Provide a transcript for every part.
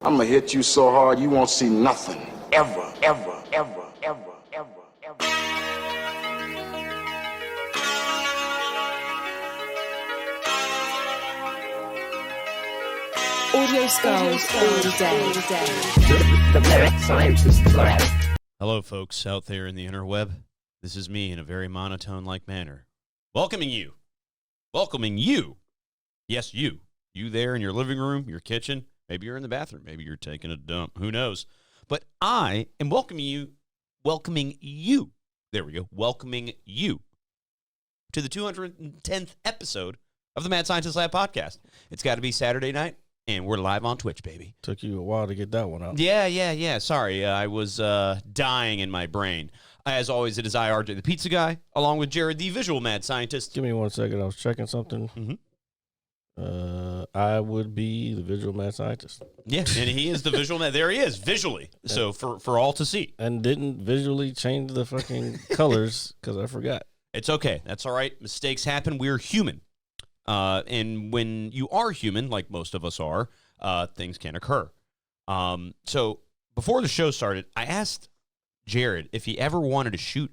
I'm gonna hit you so hard you won't see nothing. Ever, ever, ever, ever, ever, ever. Audio skulls all day. The Mad Scientist Lab. Hello, folks out there in the interweb. This is me in a very monotone-like manner. Welcoming you. Yes, you. You there in your living room, your kitchen. Maybe you're in the bathroom. Maybe you're taking a dump. Who knows? But I am welcoming you. There we go. Welcoming you to the 210th episode of the Mad Scientist Lab podcast. It's got to be Saturday night, and we're live on Twitch, baby. Took you a while to get that one out. Yeah. Sorry, I was dying in my brain. As always, it is I, RJ, the pizza guy, along with Jared, the visual mad scientist. Give me 1 second. I was checking something. Mm-hmm. I would be the visual mad scientist. Yeah, and he is the visual man. There he is, visually. So for all to see. And didn't visually change the fucking colors because I forgot. It's okay. That's all right. Mistakes happen. We're human. And when you are human, like most of us are, things can occur. So before the show started, I asked Jared if he ever wanted to shoot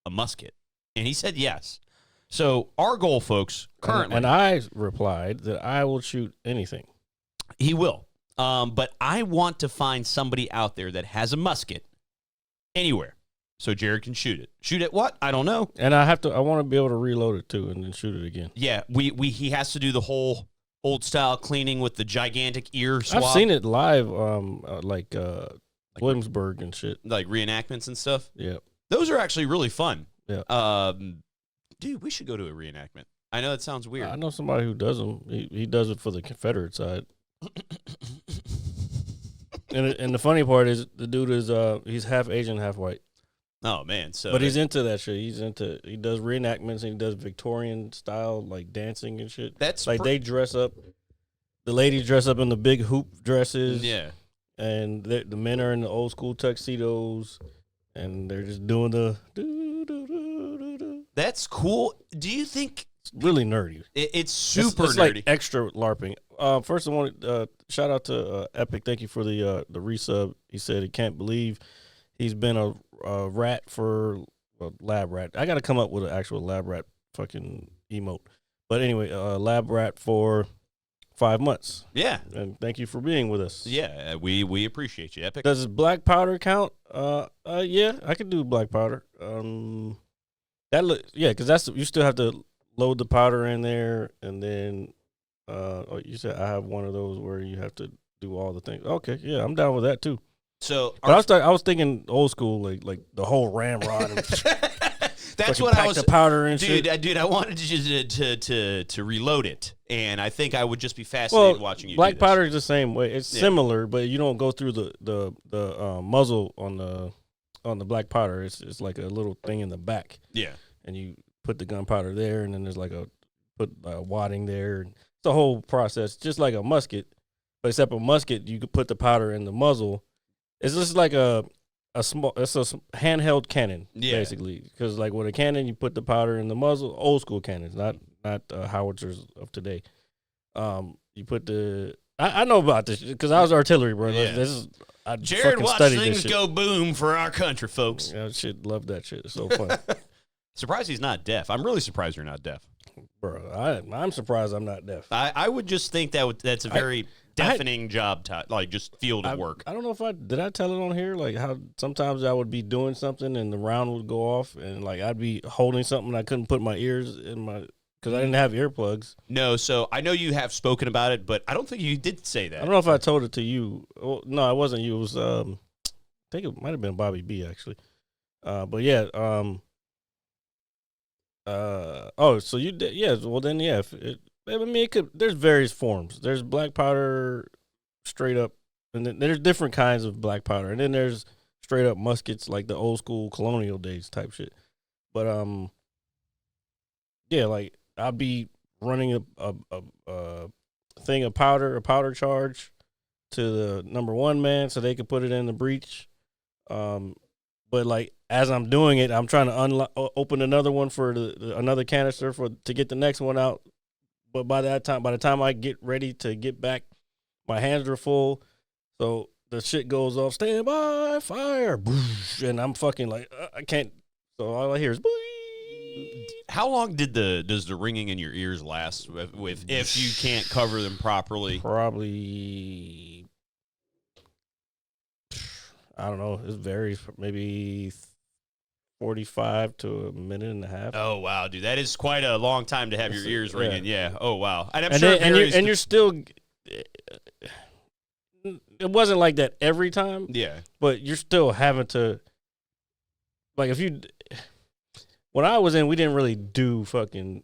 a musket. And he said yes. So our goal, folks, currently... And I replied that I will shoot anything. He will. But I want to find somebody out there that has a musket anywhere so Jared can shoot it. Shoot at what? I don't know. And I want to be able to reload it too and then shoot it again. Yeah, he has to do the whole old-style cleaning with the gigantic ear swab. I've seen it live, like Williamsburg and shit. Like reenactments and stuff. Yeah. Those are actually really fun. Yeah. Dude, we should go to a reenactment. I know that sounds weird. I know somebody who does them. He does it for the Confederate side. and the funny part is the dude is he's half Asian, half white. Oh man, but he's into that shit. He does reenactments and he does Victorian style like dancing and shit. That's like they dress up. The ladies dress up in the big hoop dresses. Yeah. And the men are in the old school tuxedos, and they're just doing the That's cool. Do you think it's really nerdy? It's super it's nerdy. Like extra LARPing. First, I want to shout out to Epic. Thank you for the resub. He said he can't believe he's been a rat for a lab rat. I got to come up with an actual lab rat fucking emote. But anyway, lab rat for 5 months. Yeah. And thank you for being with us. Yeah, we appreciate you, Epic. Does black powder count? Yeah, I could do black powder. Because you still have to load the powder in there, and then you said I have one of those where you have to do all the things. Okay, yeah, I'm down with that too. So I was thinking old school, like the whole ramrod. And that's what I was. The powder and shit. Dude, I wanted to reload it, and I think I would just be fascinated watching you. Black powder is the same way. It's similar, but you don't go through the muzzle on the black powder. It's like a little thing in the back. Yeah. And you put the gunpowder there, and then there's like put wadding there. It's a whole process, just like a musket, but except a musket, you could put the powder in the muzzle. It's just like it's a handheld cannon, basically. Because like with a cannon, you put the powder in the muzzle. Old school cannons, not howitzers of today. You put I know about this because I was artillery, bro. Yeah. Jared watched things go boom for our country, folks. Yeah, love that shit. It's so fun. Surprised he's not deaf. I'm really surprised you're not deaf. Bro, I'm surprised I'm not deaf. I would just think that's a very deafening job, like just field of work. I don't know if did I tell it on here, like how sometimes I would be doing something and the round would go off and like I'd be holding something and I couldn't put my ears in my, because I didn't have earplugs. No, so I know you have spoken about it, but I don't think you did say that. I don't know if I told it to you. Well, no, it wasn't you. It was, I think it might have been Bobby B, actually. But yeah, so you did, yeah. Well, then, yeah. There's various forms. There's black powder, straight up, and then there's different kinds of black powder, and then there's straight up muskets, like the old school colonial days type shit. But yeah, like I'd be running a thing of powder, a powder charge to the number one man, so they could put it in the breech. But like as I'm doing it, I'm trying to open another one for another canister to get the next one out. But by the time I get ready to get back, my hands are full. So the shit goes off, stand by, fire, and I'm fucking like, I can't. So all I hear is, How long does the ringing in your ears last with if you can't cover them properly? probably, I don't know. It varies, maybe 45 to a minute and a half. Oh wow, dude, that is quite a long time to have your ears ringing. Yeah. Oh wow, and I'm And sure then, it varies you're still. It wasn't like that every time. yeah. But you're still having to, like, if you, when I was in, we didn't really do fucking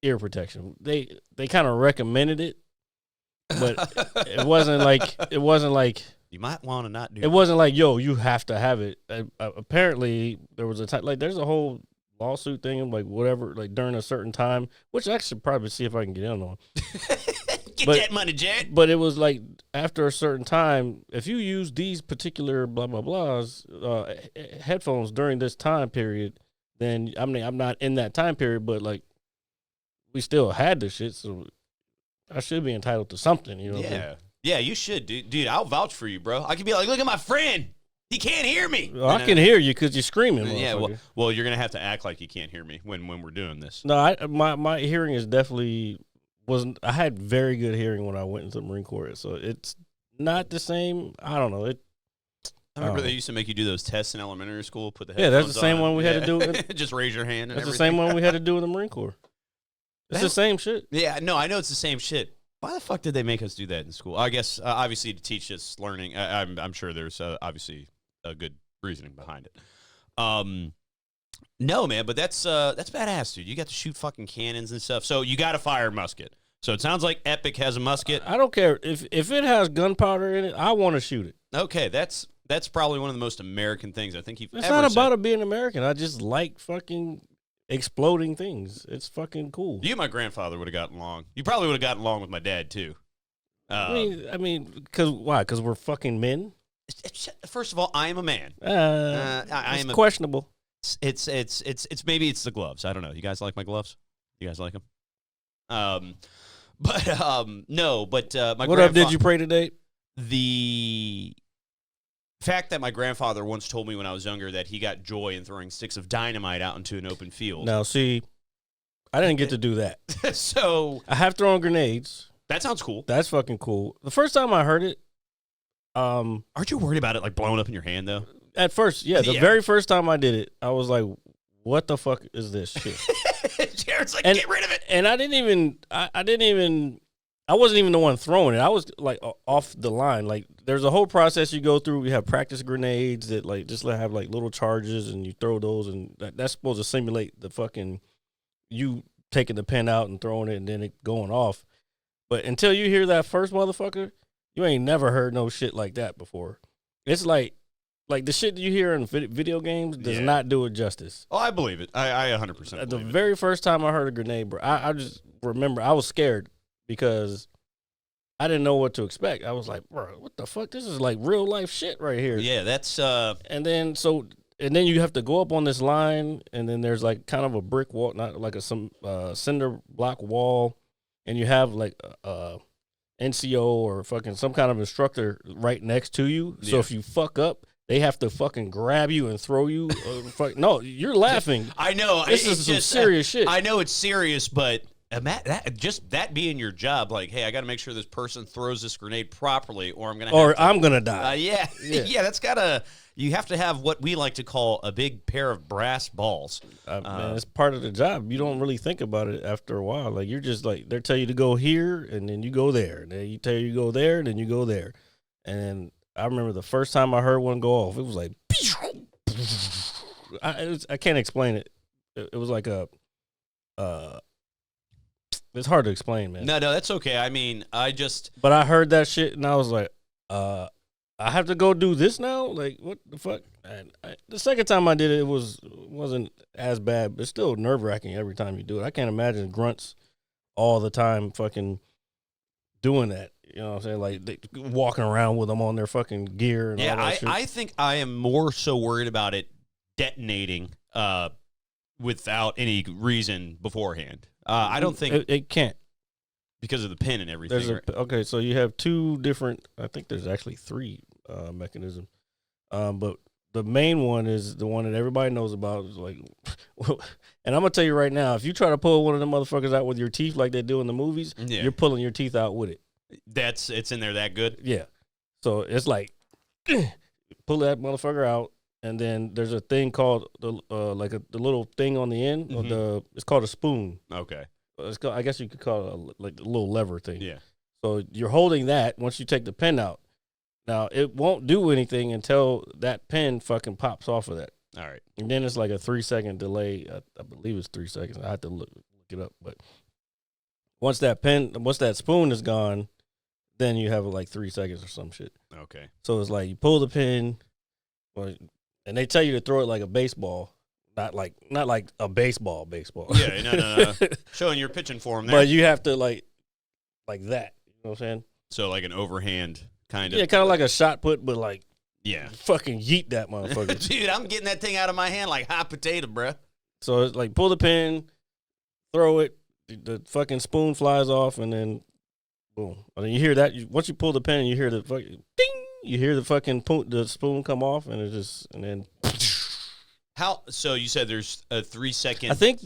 ear protection. They kind of recommended it, but it wasn't like You might want to not do. it wasn't like, yo, you have to have it. Apparently, there was a time, like, there's a whole lawsuit thing, like whatever, like during a certain time, which I should probably see if I can get in on. Get but- that money, Jet. But it was like after a certain time, if you use these particular blah blah blahs headphones during this time period, then I mean I'm not in that time period, but like we still had this shit, so I should be entitled to something, you know? What I mean? Yeah, you should, dude. Dude, I'll vouch for you, bro. I could be like, look at my friend. He can't hear me. Well, I can hear you because you're screaming. Yeah, motherfucker. well, you're gonna have to act like you can't hear me when we're doing this. No, my hearing is definitely wasn't. I had very good hearing when I went into the Marine Corps, so it's not the same. I don't know. I remember they used to make you do those tests in elementary school. Put the Yeah, that's headphones the same on. one we had to do. Just raise your hand. And That's the everything. same one we had to do in the Marine Corps. It's the same shit. Yeah, no, I know it's the same shit. Why the fuck did they make us do that in school? I guess obviously to teach us learning. I'm sure there's obviously a good reasoning behind it. No, man, but that's badass, dude. You got to shoot fucking cannons and stuff. So you got a fire musket. So it sounds like Epic has a musket. I don't care if it has gunpowder in it. I want to shoot it. Okay, that's probably one of the most American things I think you've It's ever not about said. it being American. I just like fucking exploding things. It's fucking cool. You and my grandfather would have gotten along. You probably would have gotten along with my dad too. I mean, because why? Because we're fucking men. First of all, I am a man. I It's am questionable. It's maybe it's the gloves. I don't know. You guys like my gloves? You guys like them? No. But my What up? Did you pray today? The fact that my grandfather once told me when I was younger that he got joy in throwing sticks of dynamite out into an open field. Now, see, I didn't get to do that. So I have thrown grenades. that sounds cool. That's fucking cool. The first time I heard it, Aren't you worried about it like blowing up in your hand though? at first, yeah, the Yeah. very first time I did it, I was like, "What the fuck is this shit?" Jared's like, And- get rid of it. And I wasn't even the one throwing it. I was like off the line. Like there's a whole process you go through. We have practice grenades that like just have like little charges, and you throw those, and that's supposed to simulate the fucking you taking the pin out and throwing it, and then it going off. But until you hear that first motherfucker, you ain't never heard no shit like that before. It's like the shit you hear in video games does Yeah. not do it justice. Oh, I believe it. I 100% The believe it. very first time I heard a grenade, bro, I just remember I was scared because I didn't know what to expect. I was like, bro, what the fuck? This is like real life shit right here. Yeah, that's And then you have to go up on this line, and then there's like kind of a brick wall, not like some cinder block wall, and you have like NCO or fucking some kind of instructor right next to you. So Yeah. if you fuck up, they have to fucking grab you and throw you. No, you're laughing. I know This it's is some just, serious shit. I know it's serious, but that being your job, like, hey, I got to make sure this person throws this grenade properly, or I'm gonna. Or have to, I'm gonna die. yeah, Yeah. yeah. That's gotta. You have to have what we like to call a big pair of brass balls. Man, it's part of the job. You don't really think about it after a while. Like you're just like they tell you to go here, and then you go there. And then you tell you to go there, and then you go there. And I remember the first time I heard one go off, it was like I can't explain it. It was like it's hard to explain, man. No, that's okay. I mean, But I heard that shit, and I was like, I have to go do this now? Like, what the fuck? And the second time I did it, wasn't as bad, but still nerve-wracking every time you do it. I can't imagine grunts all the time fucking doing that. You know what I'm saying? Like, they walking around with them on their fucking gear and all that shit. I think I am more so worried about it detonating without any reason beforehand. I don't think It can't. because of the pin and everything. There's right? okay, so you have two different. I think there's actually three mechanisms, but the main one is the one that everybody knows about. Is like, and I'm gonna tell you right now, if you try to pull one of them motherfuckers out with your teeth like they do in the movies, you're pulling your teeth out with it. It's in there that good. Yeah, so it's like pull that motherfucker out, and then there's a thing called the the little thing on the end of the. It's called a spoon. Okay. It's called, I guess you could call it like a little lever thing. Yeah. So you're holding that once you take the pin out. Now, it won't do anything until that pin fucking pops off of that. All right. And then it's like a 3-second delay. I believe it's 3 seconds. I have to look it up. But once that spoon is gone, then you have like 3 seconds or some shit. Okay. So it's like you pull the pin, and they tell you to throw it like a baseball. Not like a baseball. Yeah, no. Showing you're pitching for him there. But you have to like that. You know what I'm saying? So like an overhand kind of. Yeah, kind of like a shot put, but like yeah. fucking yeet that motherfucker. Dude, I'm getting that thing out of my hand like hot potato, bruh. So it's like pull the pin, throw it, the fucking spoon flies off, and then boom. And then you hear that. Once you pull the pin, you hear the fucking ding. You hear the fucking the spoon come off, and and then. How? So you said there's a 3 second. I think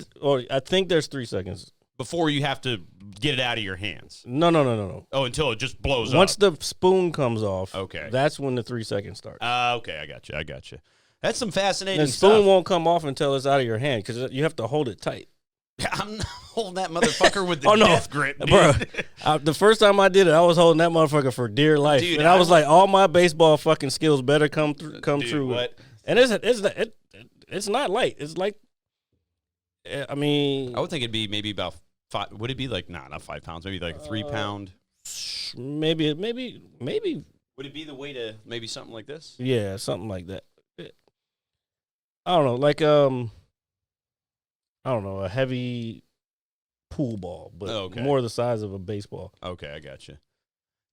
there's 3 seconds before you have to get it out of your hands. No. Oh, until it just blows up. Once the spoon comes off, okay, that's when the 3 seconds start. Okay, I got you. That's some fascinating and the stuff. spoon won't come off until it's out of your hand because you have to hold it tight. I'm not holding that motherfucker with the death grip, dude. Bro, the first time I did it, I was holding that motherfucker for dear life, dude, and I was like, all my baseball fucking skills better come true. What? And it's not light. It's like, I mean, I would think it'd be maybe about 5. Would it be like not 5 pounds? Maybe like a 3 pound. Maybe. Would it be the way to maybe something like this? Yeah, something like that. I don't know, like I don't know, a heavy pool ball, but more the size of a baseball. Okay, I got you.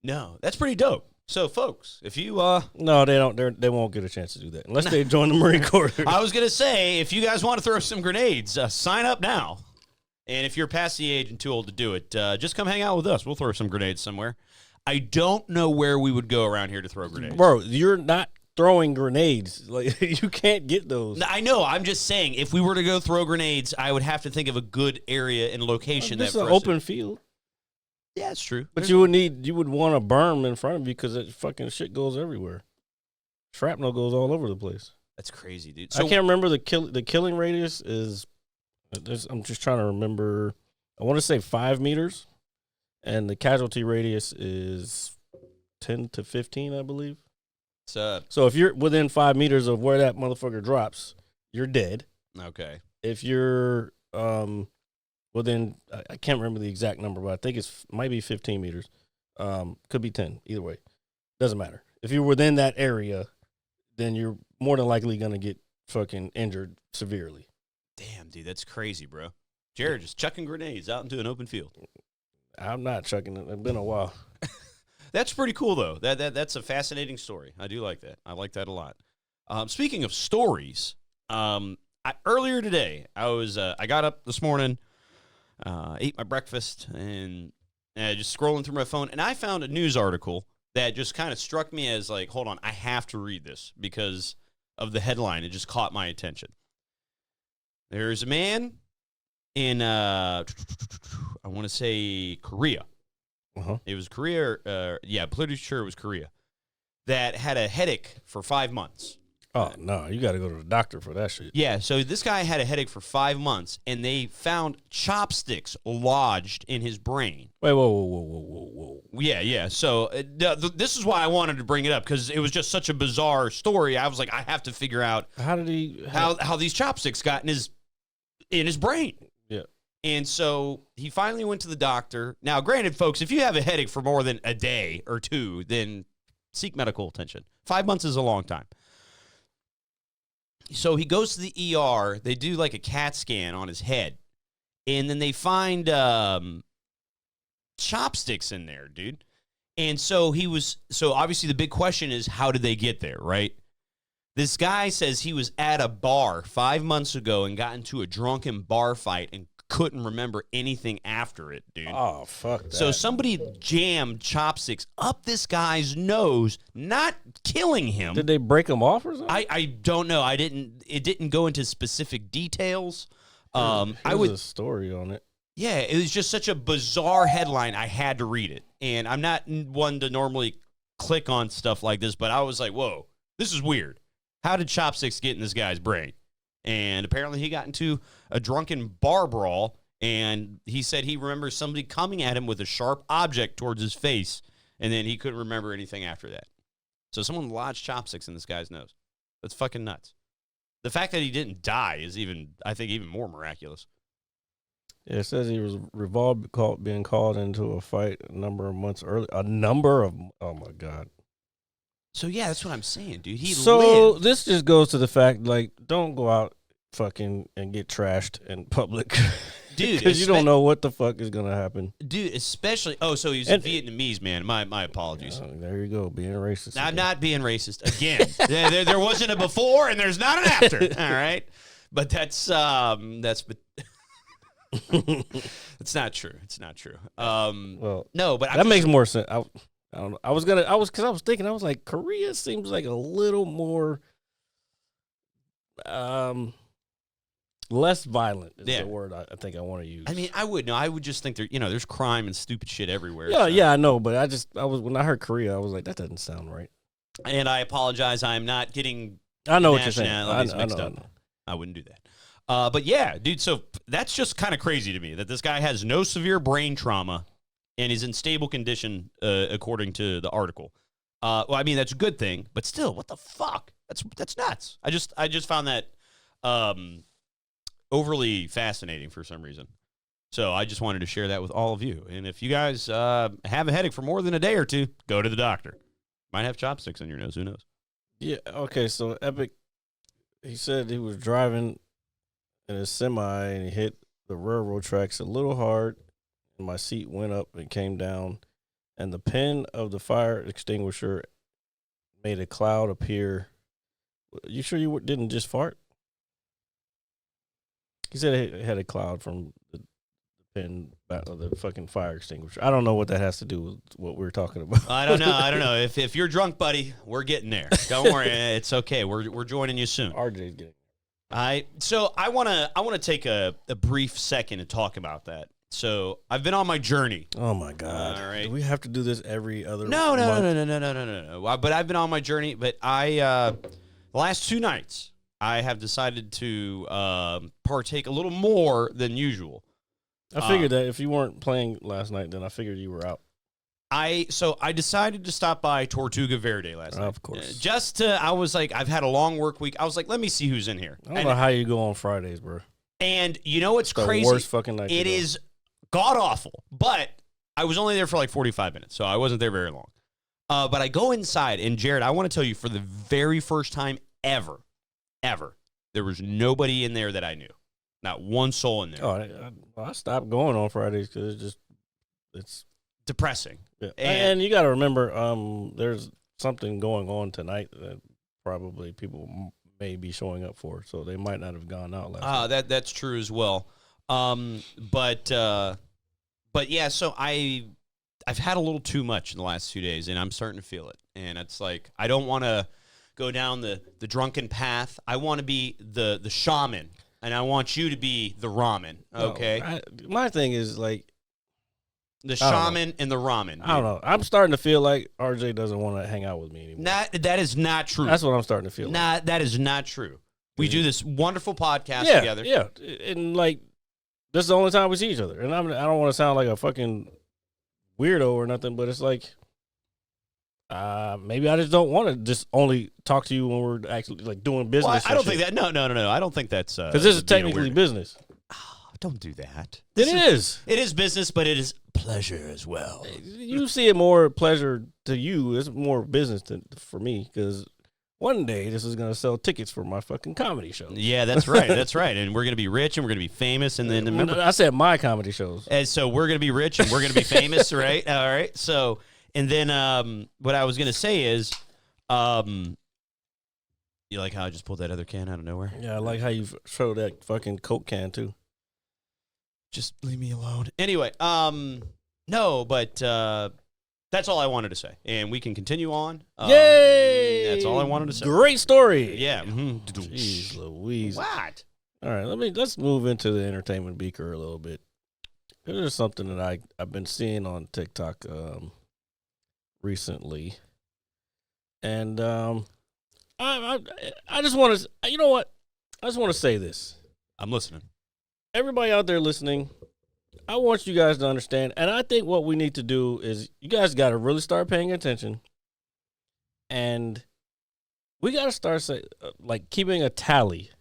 No, that's pretty dope. So, folks, if you no, they don't. They won't get a chance to do that unless they join the Marine Corps. I was gonna say, if you guys want to throw some grenades, sign up now. And if you're past the age and too old to do it, just come hang out with us. We'll throw some grenades somewhere. I don't know where we would go around here to throw grenades. Bro, you're not throwing grenades. Like you can't get those. I know. I'm just saying, if we were to go throw grenades, I would have to think of a good area and location. This is an open field. Yeah, it's true. But you would want a berm in front of you because that fucking shit goes everywhere. Shrapnel goes all over the place. That's crazy, dude. So, I can't remember the killing radius is. I'm just trying to remember. I want to say 5 meters, and the casualty radius is 10 to 15, I believe. So if you're within 5 meters of where that motherfucker drops, you're dead. Okay. If you're within, I can't remember the exact number, but I think might be 15 meters. Could be 10. Either way, doesn't matter. If you're within that area, then you're more than likely gonna get fucking injured severely. Damn, dude, that's crazy, bro. Jared just chucking grenades out into an open field. I'm not chucking it. It's been a while. That's pretty cool, though. That's a fascinating story. I do like that. I like that a lot. Speaking of stories, earlier today, I got up this morning, ate my breakfast, and just scrolling through my phone, and I found a news article that just kind of struck me as like, hold on, I have to read this because of the headline. It just caught my attention. There's a man in, I want to say Korea. Uh-huh. It was Korea, pretty sure it was Korea, that had a headache for 5 months. Oh, no, you got to go to the doctor for that shit. Yeah, so this guy had a headache for 5 months, and they found chopsticks lodged in his brain. Wait, whoa. Yeah. So this is why I wanted to bring it up, because it was just such a bizarre story. I was like, I have to figure out how these chopsticks got in his brain. Yeah. And so he finally went to the doctor. Now, granted, folks, if you have a headache for more than a day or two, then seek medical attention. 5 months is a long time. So he goes to the ER. They do like a CAT scan on his head. And then they find chopsticks in there, dude. And so obviously the big question is, how did they get there, right? This guy says he was at a bar 5 months ago and got into a drunken bar fight and couldn't remember anything after it, dude. Oh, fuck that. So somebody jammed chopsticks up this guy's nose, not killing him. Did they break him off or something? I don't know. It didn't go into specific details. There's I would a story on it. Yeah, it was just such a bizarre headline. I had to read it. And I'm not one to normally click on stuff like this, but I was like, whoa, this is weird. How did chopsticks get in this guy's brain? And apparently he got into a drunken bar brawl, and he said he remembers somebody coming at him with a sharp object towards his face, and then he couldn't remember anything after that. So someone lodged chopsticks in this guy's nose. That's fucking nuts. The fact that he didn't die is I think, even more miraculous. Yeah, it says he was being called into a fight a number of months early. Oh my God. So, yeah, that's what I'm saying, dude. He So lived. this just goes to the fact, like, don't go out fucking and get trashed in public. Dude, Because you don't know what the fuck is going to happen. Dude, especially... Oh, so he's a Vietnamese, man. My apologies. There you go, being racist. I'm not being racist. Again, there wasn't a before and there's not an after. All right? But that's it's not true. It's not true. Well, no, but that makes more sense. I don't know. I was thinking, I was like, Korea seems like a little more, less violent is the word I think I want to use. I mean, I would just think there's crime and stupid shit everywhere. Yeah, yeah, I know, but when I heard Korea, I was like, that doesn't sound right. And I apologize. I'm not getting. I know what you're saying. Mixed up. I wouldn't do that. But yeah, dude. So that's just kind of crazy to me that this guy has no severe brain trauma and is in stable condition, according to the article. Well, I mean that's a good thing, but still, what the fuck? That's nuts. I just found that overly fascinating for some reason. So I just wanted to share that with all of you. And if you guys have a headache for more than a day or two, go to the doctor. Might have chopsticks in your nose. Who knows? Yeah. Okay. So Epic, he said he was driving in a semi and he hit the railroad tracks a little hard, and my seat went up and came down, and the pin of the fire extinguisher made a cloud appear. You sure you didn't just fart? He said it had a cloud from the pin of the fucking fire extinguisher. I don't know what that has to do with what we're talking about. I don't know. If you're drunk, buddy, we're getting there. Don't worry, it's okay. We're joining you soon. RJ's getting. So I wanna take a brief second to talk about that. So I've been on my journey. Oh my God! All right. Do we have to do this every other? No. month? But I've been on my journey. But the last 2 nights I have decided to partake a little more than usual. I figured that if you weren't playing last night, then I figured you were out. I decided to stop by Tortuga Verde last night. Of course. I was like, I've had a long work week. I was like, let me see who's in here. I don't know how you go on Fridays, bro. And you know what's The crazy? worst fucking night. It is god awful. But I was only there for like 45 minutes, so I wasn't there very long. But I go inside, and Jared, I want to tell you, for the very first time ever, there was nobody in there that I knew. Not one soul in there. Oh, I stopped going on Fridays because it's depressing. Yeah. And you got to remember, there's something going on tonight that probably people may be showing up for, so they might not have gone out last night. That's true as well. But yeah, so I've had a little too much in the last 2 days, and I'm starting to feel it. And it's like I don't want to go down the drunken path. I want to be the shaman, and I want you to be the ramen. Okay. No, my thing is like. The shaman and the ramen. Dude. I don't know. I'm starting to feel like RJ doesn't want to hang out with me anymore. That is not true. That's what I'm starting to feel like. That is not true. We do this wonderful podcast together. Yeah, and like this is the only time we see each other. And I don't want to sound like a fucking weirdo or nothing, but it's like maybe I just don't want to just only talk to you when we're actually like doing business. Well, I don't think that. No. I don't think that's because this is technically business. Don't do that. It is. It is business, but it is pleasure as well. You see it more pleasure to you. It's more business for me because one day this is going to sell tickets for my fucking comedy show. Yeah, that's right. That's right. And we're going to be rich and we're going to be famous. And then remember, I said my comedy shows. And so we're going to be rich and we're going to be famous, right? All right. So, and then what I was going to say is, you like how I just pulled that other can out of nowhere? Yeah, I like how you showed that fucking Coke can too. Just leave me alone. Anyway, no, but that's all I wanted to say, and we can continue on. Yay! That's all I wanted to say. Great story. Yeah. Jeez Louise. What? All right, let's move into the entertainment beaker a little bit. There's something that I've been seeing on TikTok recently, and I just want to, you know what? I just want to say this. I'm listening. Everybody out there listening, I want you guys to understand, and I think what we need to do is you guys got to really start paying attention, and we got to start keeping a tally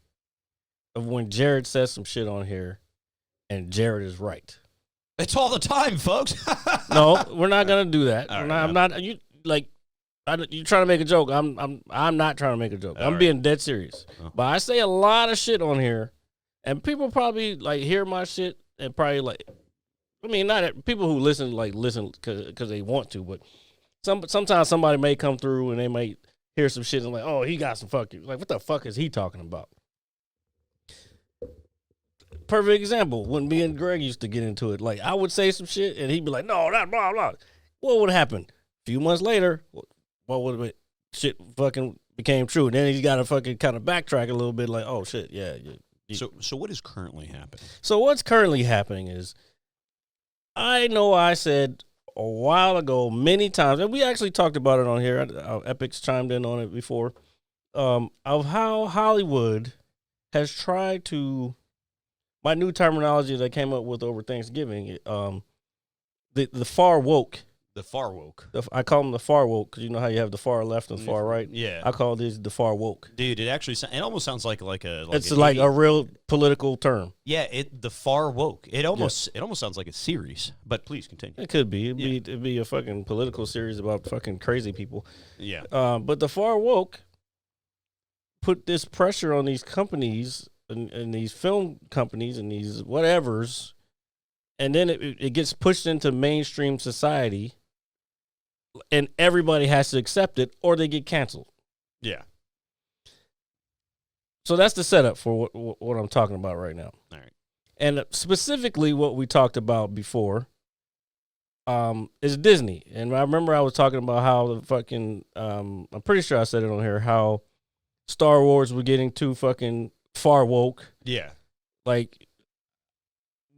of when Jared says some shit on here, and Jared is right. It's all the time, folks. No, we're not gonna do that. All right, I'm not. You you trying to make a joke? I'm not trying to make a joke. All I'm right. being dead serious. Oh. But I say a lot of shit on here, and people probably hear my shit and probably I mean, not people who listen because they want to, but sometimes somebody may come through and they might hear some shit and oh, he got some fucking what the fuck is he talking about? Perfect example, when me and Greg used to get into it, I would say some shit and he'd be like, no, that blah blah. What would happen? A few months later, what would have been? Shit fucking became true. And then he's got to fucking kind of backtrack a little bit, oh shit, yeah. So what is currently happening? So what's currently happening is, I know I said a while ago many times, and we actually talked about it on here. Epic's chimed in on it before, of how Hollywood has tried to. My new terminology that I came up with over Thanksgiving, the far woke. The far woke. I call them the far woke because you know how you have the far left and the far right. Yeah, I call these the far woke. Dude, it actually it almost sounds like it's like a real political term. Yeah, the far woke. It almost sounds like a series. But please continue. It could be. It'd be a fucking political series about fucking crazy people. Yeah. But the far woke put this pressure on these companies and these film companies and these whatevers, and then it gets pushed into mainstream society, and everybody has to accept it or they get canceled. Yeah. So that's the setup for what I'm talking about right now. All right. And specifically what we talked about before is Disney. And I remember I was talking about how the fucking, I'm pretty sure I said it on here, how Star Wars were getting too fucking far woke. Yeah.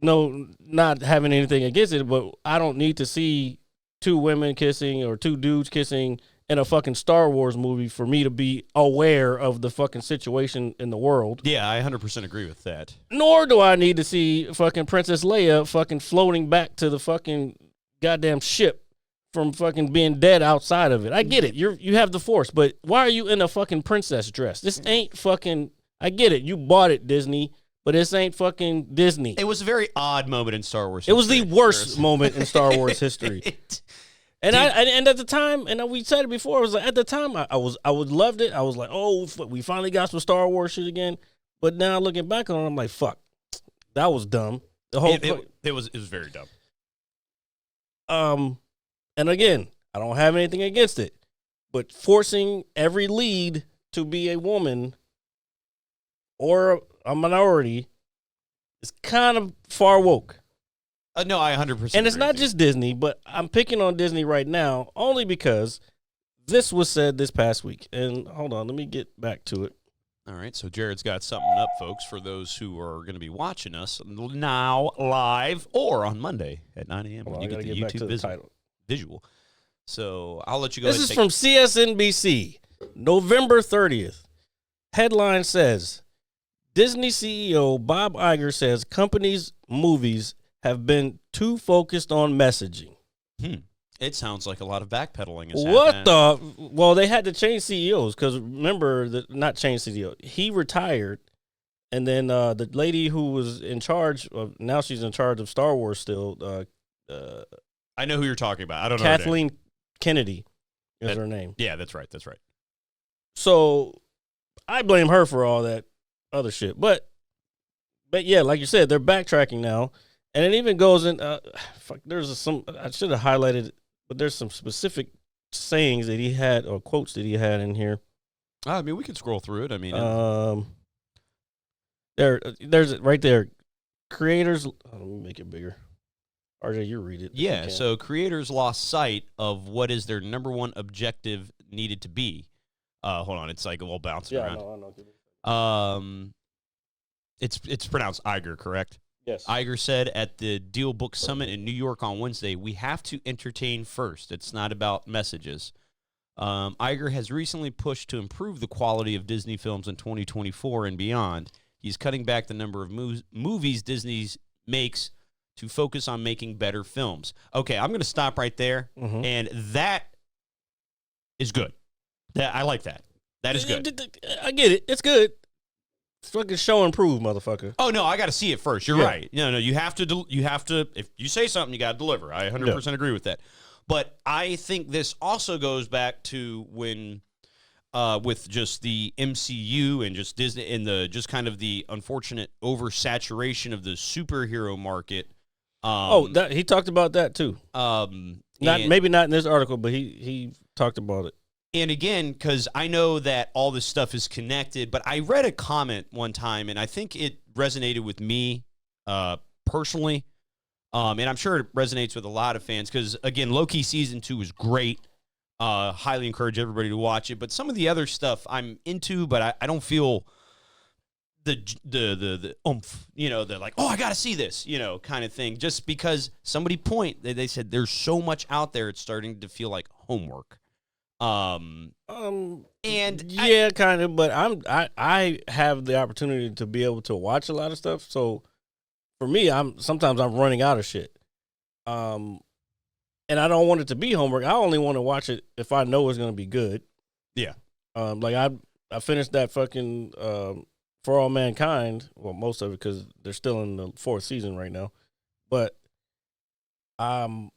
No, not having anything against it, but I don't need to see two women kissing or two dudes kissing in a fucking Star Wars movie for me to be aware of the fucking situation in the world. Yeah, I 100% agree with that. Nor do I need to see fucking Princess Leia fucking floating back to the fucking goddamn ship from fucking being dead outside of it. I get it. You have the Force, but why are you in a fucking princess dress? This ain't fucking, I get it. You bought it, Disney, but this ain't fucking Disney. It was a very odd moment in Star Wars history. It was the worst There's... moment in Star Wars history. And and at the time, and we said it before, it was at the time I would loved it. I was like, oh, we finally got some Star Wars shit again. But now looking back on it, I'm like, fuck, that was dumb. The whole it was very dumb. And again, I don't have anything against it, but forcing every lead to be a woman or a minority is kind of far woke. No, I 100%. And it's not just Disney, but I'm picking on Disney right now only because this was said this past week. And hold on, let me get back to it. All right, so Jared's got something up, folks, for those who are going to be watching us now live or on Monday at 9 a.m. Well, you get the YouTube visual. So I'll let you go. This is from CSNBC, November 30th. Headline says, Disney CEO Bob Iger says companies' movies have been too focused on messaging. It sounds like a lot of backpedaling is happening. Well, they had to change CEOs because remember, not change CEO. He retired, and then the lady who was in charge of, now she's in charge of Star Wars still. I know who you're talking about. I don't know. Kathleen Kennedy is her name. Yeah, that's right. That's right. So I blame her for all that other shit. But yeah, like you said, they're backtracking now. And it even goes in, there's some, I should have highlighted, but there's some specific sayings that he had, or quotes that he had in here. I mean, we can scroll through it. I mean, there's right there. creators. Let me make it bigger. RJ, you read it. if you Yeah, can. so creators lost sight of what is their number one objective needed to be. Hold on, it's like a little bouncing Yeah, around. I know. It's pronounced Iger, correct? Yes. Iger said at the Deal Book Summit in New York on Wednesday, "We have to entertain first. It's not about messages." Iger has recently pushed to improve the quality of Disney films in 2024 and beyond. He's cutting back the number of movies Disney makes to focus on making better films. Okay, I'm going to stop right there, and that is good. I like that. That is good. I get it. It's good. It's fucking show and prove, motherfucker. Oh no, I got to see it first. You're right. No, you have to. You have to. If you say something, you got to deliver. I 100% agree with that. But I think this also goes back to when, with just the MCU and just Disney and the just kind of the unfortunate oversaturation of the superhero market. He talked about that too. Maybe not in this article, but he talked about it. And again, because I know that all this stuff is connected, but I read a comment one time, and I think it resonated with me personally. And I'm sure it resonates with a lot of fans because, again, Loki Season 2 is great. Highly encourage everybody to watch it. But some of the other stuff I'm into, but I don't feel the oomph, the like, oh, I got to see this, kind of thing. Just because they said there's so much out there, it's starting to feel like homework. Kind of, but I have the opportunity to be able to watch a lot of stuff. So for me, sometimes I'm running out of shit. And I don't want it to be homework. I only want to watch it if I know it's going to be good. Yeah. Like I finished that fucking For All Mankind. Well, most of it because they're still in the 4th season right now. But I'm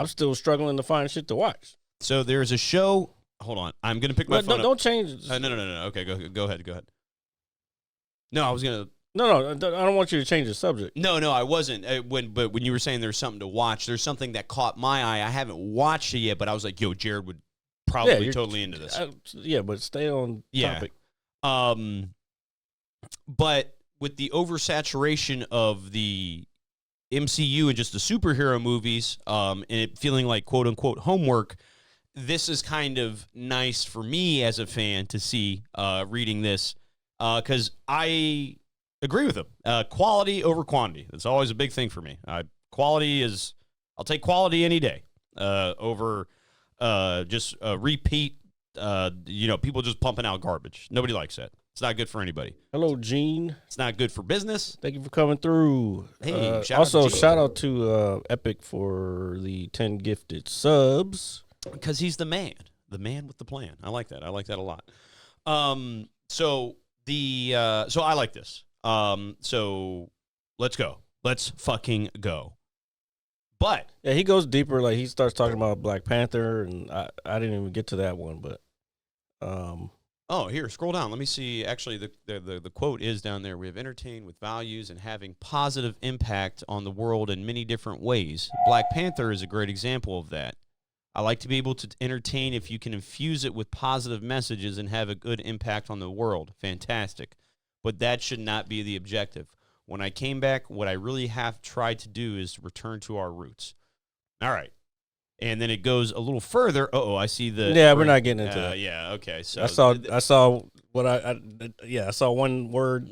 still struggling to find shit to watch. So there's a show. Hold on, I'm gonna pick my phone up. Don't change it. No. Okay, go ahead. No, I was gonna. No, I don't want you to change the subject. No, I wasn't. But when you were saying there's something to watch, there's something that caught my eye. I haven't watched it yet, but I was like, yo, Jared would probably totally into this. But stay on topic. But with the oversaturation of the MCU and just the superhero movies, and it feeling like quote unquote homework, this is kind of nice for me as a fan to see reading this because I agree with him. Quality over quantity. That's always a big thing for me. I'll take quality any day over just repeat, people just pumping out garbage. Nobody likes that. It's not good for anybody. Hello, Gene. It's not good for business. Thank you for coming through. Hey, shout out to Epic for the 10 gifted subs. Because he's the man with the plan. I like that. I like that a lot. So I like this. So let's go. Let's fucking go. But yeah, he goes deeper. Like he starts talking about Black Panther, and I didn't even get to that one. But here, scroll down. Let me see. Actually, the quote is down there. We have entertained with values and having positive impact on the world in many different ways. Black Panther is a great example of that. I like to be able to entertain if you can infuse it with positive messages and have a good impact on the world. Fantastic. But that should not be the objective. When I came back, what I really have tried to do is return to our roots. All right. And then it goes a little further. I see the... Yeah, we're not getting into that. Yeah, okay. So I saw what I saw one word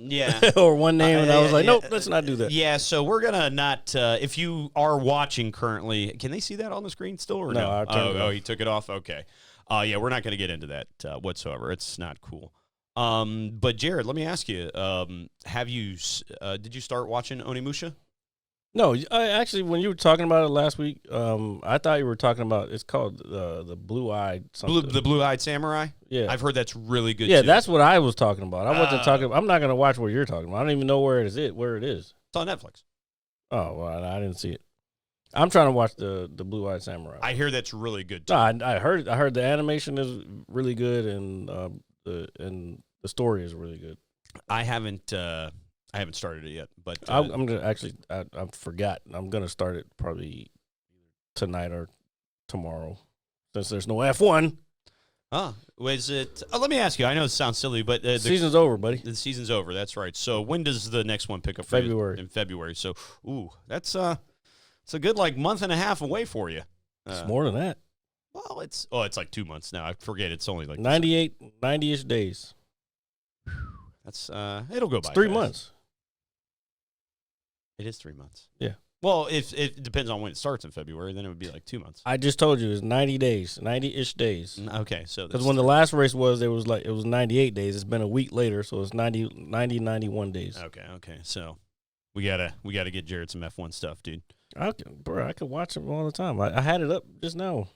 or one name, and I was like, nope, let's not do that. Yeah, so we're going to not... if you are watching currently, can they see that on the screen still or no? I turned it off. He took it off? Okay. Yeah, we're not going to get into that whatsoever. It's not cool. But Jared, let me ask you, did you start watching Onimusha? No, actually, when you were talking about it last week, I thought you were talking about, it's called the Blue-Eyed something. The Blue-Eyed Samurai? Yeah. I've heard that's really good, Yeah, too. that's what I was talking about. I wasn't talking, I'm not going to watch what you're talking about. I don't even know where it is. It's on Netflix. Oh, well, I didn't see it. I'm trying to watch the Blue-Eyed Samurai. I hear that's really good, too. No, I heard the animation is really good, and the story is really good. I haven't started it yet, but I'm gonna I forgot. I'm gonna start it probably tonight or tomorrow, since there's no F1. Was it? Let me ask you. I know it sounds silly, but the Season's over, buddy. The season's over. That's right. So when does the next one pick up? For you? February. In February. So, that's it's a good like month and a half away for you. It's more than that. Well, it's like 2 months now. I forget. It's only like 90-ish days. That's it'll go by. It's 3 fast. months. It is 3 months. Yeah. Well, if it depends on when it starts in February, then it would be like 2 months. I just told you it's 90 days, 90-ish days. Okay, so Because when the last race was, it was 98 days. It's been a week later, so it's 91 days. Okay. So we gotta get Jared some F1 stuff, dude. I could watch them all the time. I had it up just now.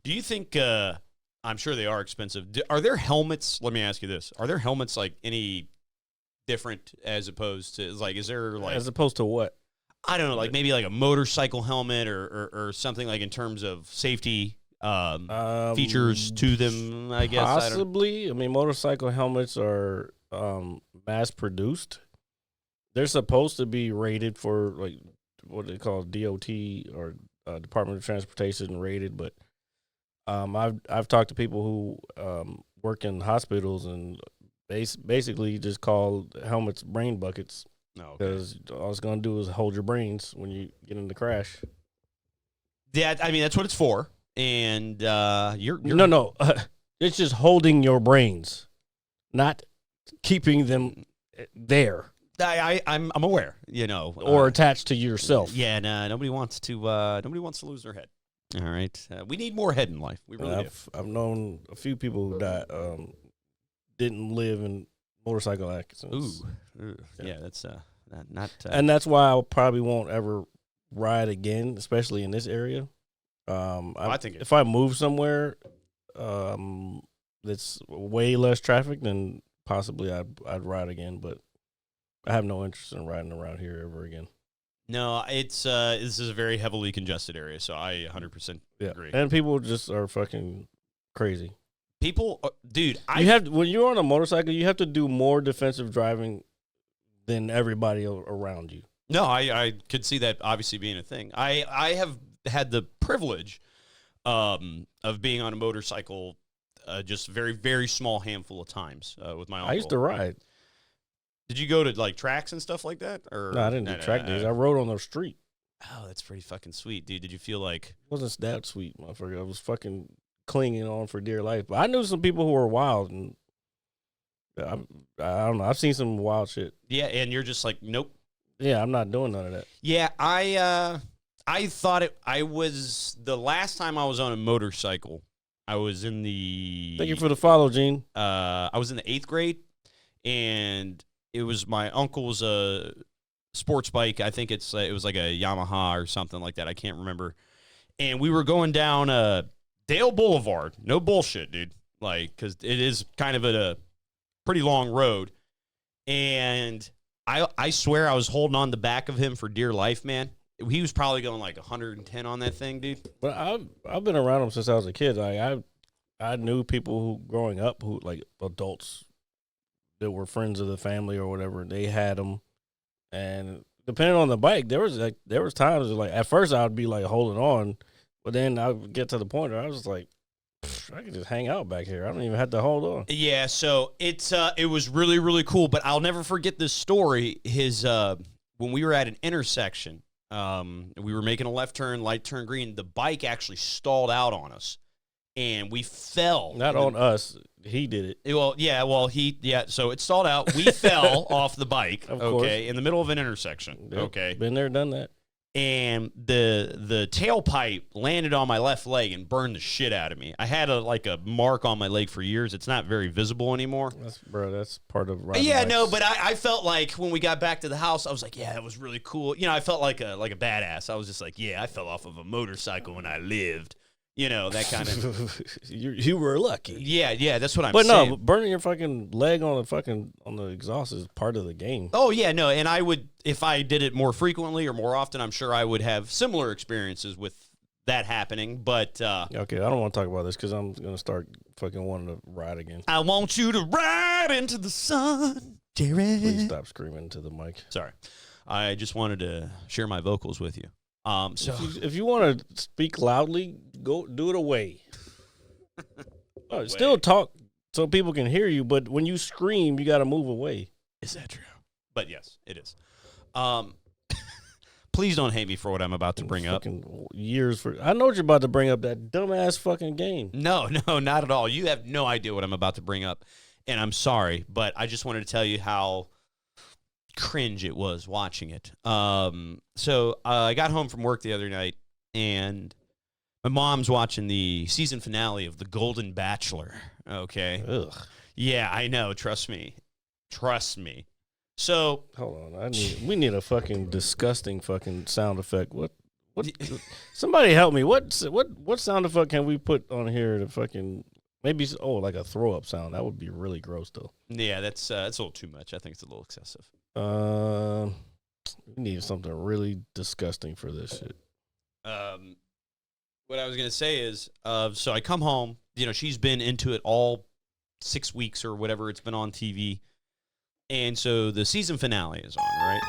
Do you think? I'm sure they are expensive. Are their helmets? Let me ask you this: are their helmets like any different as opposed to like? Is there like As opposed to what? I don't know, like maybe like a motorcycle helmet or something like in terms of safety features to them, I guess. Possibly. I mean, motorcycle helmets are mass produced. They're supposed to be rated for like what they call DOT or Department of Transportation rated, but I've talked to people who work in hospitals and basically just call helmets brain buckets. No, because all it's going to do is hold your brains when you get in the crash. Yeah, I mean, that's what it's for. And you're No. It's just holding your brains, not keeping them there. I'm aware, or attached to yourself. Yeah, nobody wants to lose their head. All right, we need more head in life. We really do. I've known a few people who died, didn't live in motorcycle accidents. Ooh. Yeah, that's not. And that's why I probably won't ever ride again, especially in this area. I think if I move somewhere that's way less traffic, then possibly I'd ride again. But I have no interest in riding around here ever again. No, it's this is a very heavily congested area, so I 100% agree. And people just are fucking crazy. People, dude, when you're on a motorcycle, you have to do more defensive driving than everybody around you. No, I could see that obviously being a thing. I have had the privilege of being on a motorcycle just very, very small handful of times with my uncle. I used to ride. Did you go to like tracks and stuff like that? Or no, I didn't do track days. I rode on the street. Oh, that's pretty fucking sweet, dude. Did you feel like... It wasn't that sweet, motherfucker. I was fucking clinging on for dear life. But I knew some people who were wild, and I don't know. I've seen some wild shit. Yeah, and you're just like, nope. Yeah, I'm not doing none of that. Yeah, I thought I was... The last time I was on a motorcycle, I was in the... Thank you for the follow, Gene. I was in the 8th grade, and it was my uncle's sports bike. I think it was like a Yamaha or something like that. I can't remember. And we were going down Dale Boulevard. No bullshit, dude. Like, because it is kind of a pretty long road. And I swear I was holding on the back of him for dear life, man. He was probably going like 110 on that thing, dude. But I've been around him since I was a kid. Like I knew people who growing up who like adults that were friends of the family or whatever. They had them, and depending on the bike, there was times like at first I would be like holding on, but then I would get to the point where I was like, I could just hang out back here. I don't even have to hold on. Yeah, so it was really, really cool. But I'll never forget this story. When we were at an intersection, we were making a left turn, light turn green. The bike actually stalled out on us, and we fell. Not on us. He did it. So it stalled out. We fell off the bike, of course. In the middle of an intersection. Yep. Okay. Been there, done that. And the tailpipe landed on my left leg and burned the shit out of me. I had a mark on my leg for years. It's not very visible anymore. That's part of riding Yeah, bikes. no, but I felt like when we got back to the house, I was like, yeah, that was really cool. I felt like a badass. I was just like, yeah, I fell off of a motorcycle when I lived. That kind of. You were lucky. Yeah, that's what I'm saying. But no, burning your fucking leg on the exhaust is part of the game. Oh yeah, no, and I would, if I did it more frequently or more often, I'm sure I would have similar experiences with that happening. But okay, I don't want to talk about this because I'm gonna start fucking wanting to ride again. I want you to ride into the sun, Jared. Please stop screaming into the mic. Sorry, I just wanted to share my vocals with you. So if you want to speak loudly, go do it away. way. Still talk so people can hear you, but when you scream, you got to move away. Is that true? But yes, it is. Please don't hate me for what I'm about to bring up. I know what you're about to bring up, that dumbass fucking game. No, not at all. You have no idea what I'm about to bring up, and I'm sorry, but I just wanted to tell you how cringe it was watching it. So I got home from work the other night, and my mom's watching the season finale of The Golden Bachelor. Okay. Ugh. Yeah, I know. Trust me. So hold on, we need a fucking disgusting fucking sound effect. What? Somebody help me. What sound effect can we put on here to fucking like a throw up sound? That would be really gross though. Yeah, that's a little too much. I think it's a little excessive. We need something really disgusting for this shit. What I was gonna say is, so I come home. She's been into it all 6 weeks or whatever it's been on TV. And so the season finale is on, right?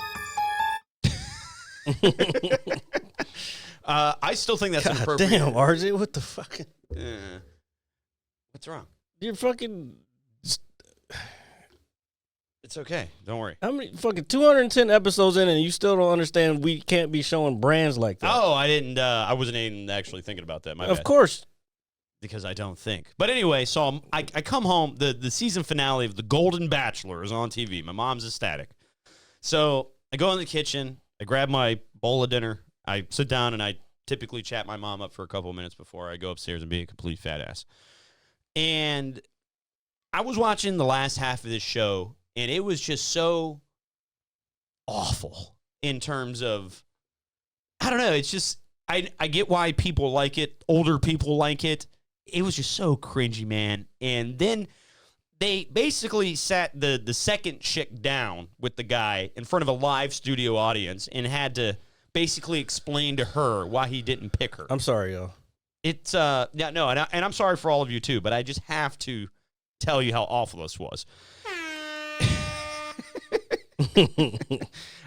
I still think that's inappropriate. Damn, RJ, what the fuck? What's wrong? You're fucking... It's okay. Don't worry. How many fucking 210 episodes in and you still don't understand we can't be showing brands like that? Oh, I didn't. I wasn't even actually thinking about that. My bad. Of course. Because I don't think. But anyway, so I come home. The season finale of The Golden Bachelor is on TV. My mom's ecstatic. So I go in the kitchen. I grab my bowl of dinner. I sit down, and I typically chat my mom up for a couple of minutes before I go upstairs and be a complete fat ass. And I was watching the last half of this show, and it was just so awful in terms of, I don't know, it's just, I get why people like it. Older people like it. It was just so cringy, man. And then they basically sat the second chick down with the guy in front of a live studio audience and had to basically explain to her why he didn't pick her. I'm sorry, yo. It's and I'm sorry for all of you too, but I just have to tell you how awful this was.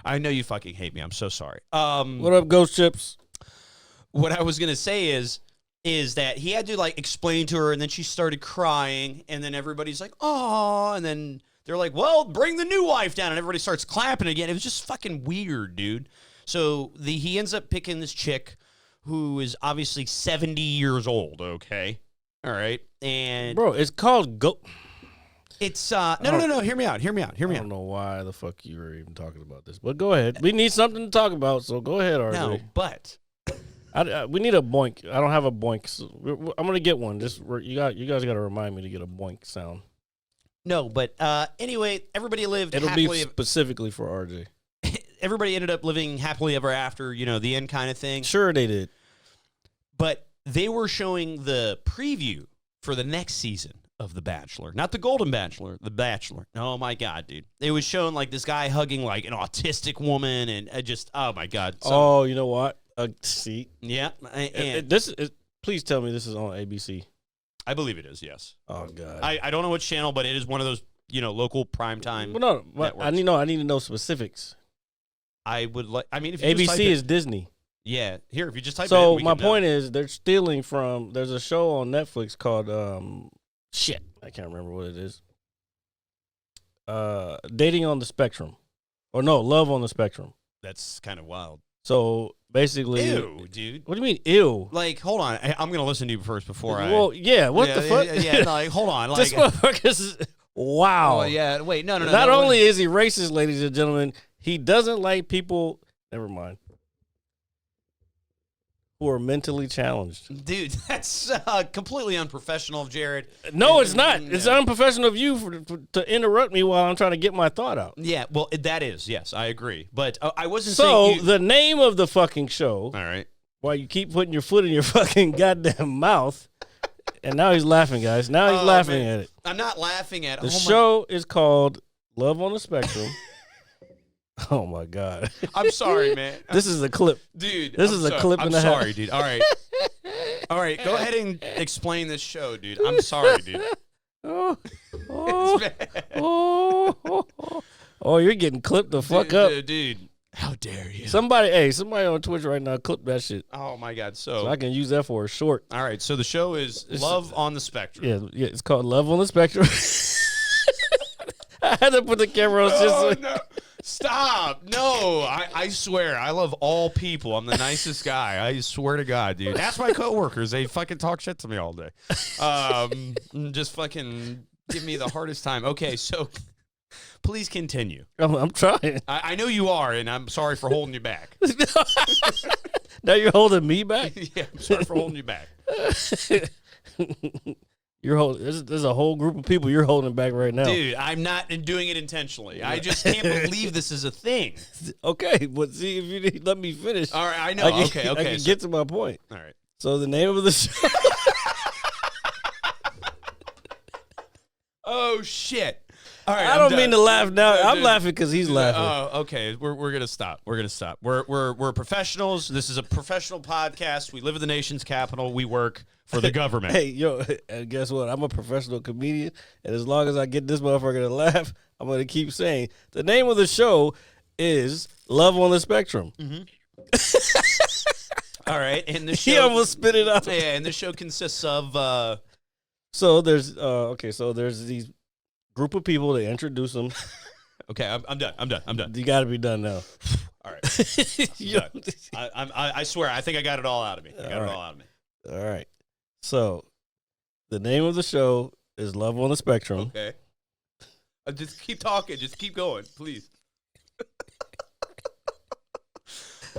I know you fucking hate me. I'm so sorry. What up, Ghost Chips? What I was gonna say is that he had to explain to her, and then she started crying, and then everybody's like, "Oh," and then they're like, "Well, bring the new wife down," and everybody starts clapping again. It was just fucking weird, dude. So he ends up picking this chick who is obviously 70 years old. Okay, all right, and bro, it's called It's no. Hear me out. I don't know why the fuck you were even talking about this, but go ahead. We need something to talk about, so go ahead, RJ. No, but. we need a boink. I don't have a boink. So I'm gonna get one. You guys got to remind me to get a boink sound. No, but anyway, everybody lived. It'll be specifically for RJ. Everybody ended up living happily ever after. The end kind of thing. Sure, they did. But they were showing the preview for the next season of The Bachelor, not The Golden Bachelor, The Bachelor. Oh my God, dude! It was showing this guy hugging an autistic woman, and oh my God. So, you know what? See, yeah, please tell me this is on ABC. I believe it is. Yes. Oh God. I don't know which channel, but it is one of those local primetime. Well, no, I need to know specifics. I would like. I mean, if you ABC is Disney. Yeah, here if you just type. So it in, my point is, they're stealing from. There's a show on Netflix called shit. I can't remember what it is. Dating on the Spectrum, or no, Love on the Spectrum. That's kind of wild. So basically, ew, dude. What do you mean, ew? Hold on. I'm gonna listen to you first before I. Well, yeah. What the fuck? Yeah. Hold on. This motherfucker wow. Oh yeah. Wait. No. Not only is he racist, ladies and gentlemen, he doesn't like people. Never mind. Who are mentally challenged. Dude, that's completely unprofessional of Jared. No, it's not. It's unprofessional of you to interrupt me while I'm trying to get my thought out. Yeah, well, that is. Yes, I agree. But I wasn't saying... So, the name of the fucking show... All right. While you keep putting your foot in your fucking goddamn mouth... And now he's laughing, guys. Now he's laughing at it. I'm not laughing at it. The show is called Love on the Spectrum. Oh my God! I'm sorry, man. This is a clip, dude. This is a clip in the house. I'm sorry, dude. All right. Go ahead and explain this show, dude. I'm sorry, dude. Oh, you're getting clipped the fuck up, dude. How dare you? Somebody on Twitch right now, clip that shit. Oh my God! So I can use that for a short. All right, so the show is Love on the Spectrum. Yeah, it's called Love on the Spectrum. I had to put the camera on. No. Stop! No, I swear, I love all people. I'm the nicest guy. I swear to God, dude. Ask my coworkers; they fucking talk shit to me all day. Just fucking give me the hardest time. Okay, so please continue. I'm trying. I know you are, and I'm sorry for holding you back. Now you're holding me back? Yeah, I'm sorry for holding you back. You're holding. There's a whole group of people you're holding back right now. Dude, I'm not doing it intentionally. I just can't believe this is a thing. Okay, but see if you need, let me finish. All right, I know. I Okay. can get to my point. All right. So the name of the show. Oh shit! All right, I don't mean to laugh now. I'm laughing because he's laughing. Oh, okay. We're gonna stop. We're professionals. This is a professional podcast. We live in the nation's capital. We work for the government. Hey, yo, and guess what? I'm a professional comedian, and as long as I get this motherfucker to laugh, I'm gonna keep saying the name of the show is Love on the Spectrum. Mm-hmm. All right, and the show. He almost spit it out. Yeah, and the show consists of. So there's there's these group of people. They introduce them. Okay, I'm done. You got to be done now. All right. I swear, I think I got it all out of me. All right. So the name of the show is Love on the Spectrum. Okay. Just keep talking. Just keep going, please.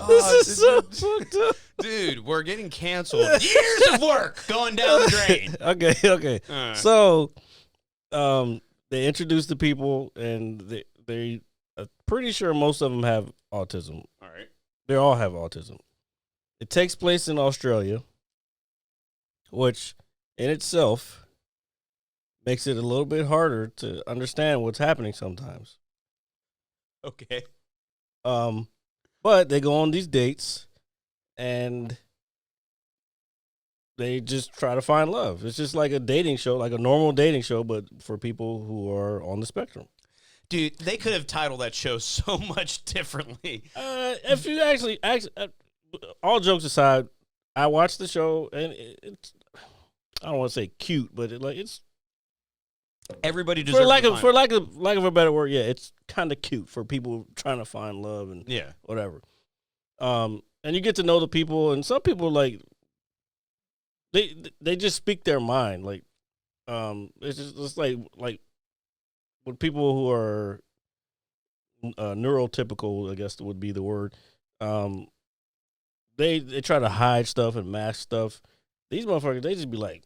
This is so fucked up. Dude, we're getting canceled. Years of work going down the drain. Okay. Right. So they introduce the people, and they pretty sure most of them have autism. All right. They all have autism. It takes place in Australia, which in itself makes it a little bit harder to understand what's happening sometimes. Okay. But they go on these dates, and they just try to find love. It's just like a dating show, like a normal dating show, but for people who are on the spectrum. Dude, they could have titled that show so much differently. If you actually, all jokes aside, I watched the show, and it's, I don't want to say cute, but it's everybody deserves for lack of a better word, yeah, it's kind of cute for people trying to find love and whatever. And you get to know the people, and some people like they just speak their mind. Like, it's just like with people who are neurotypical, I guess would be the word. They try to hide stuff and mask stuff. These motherfuckers, they just be like,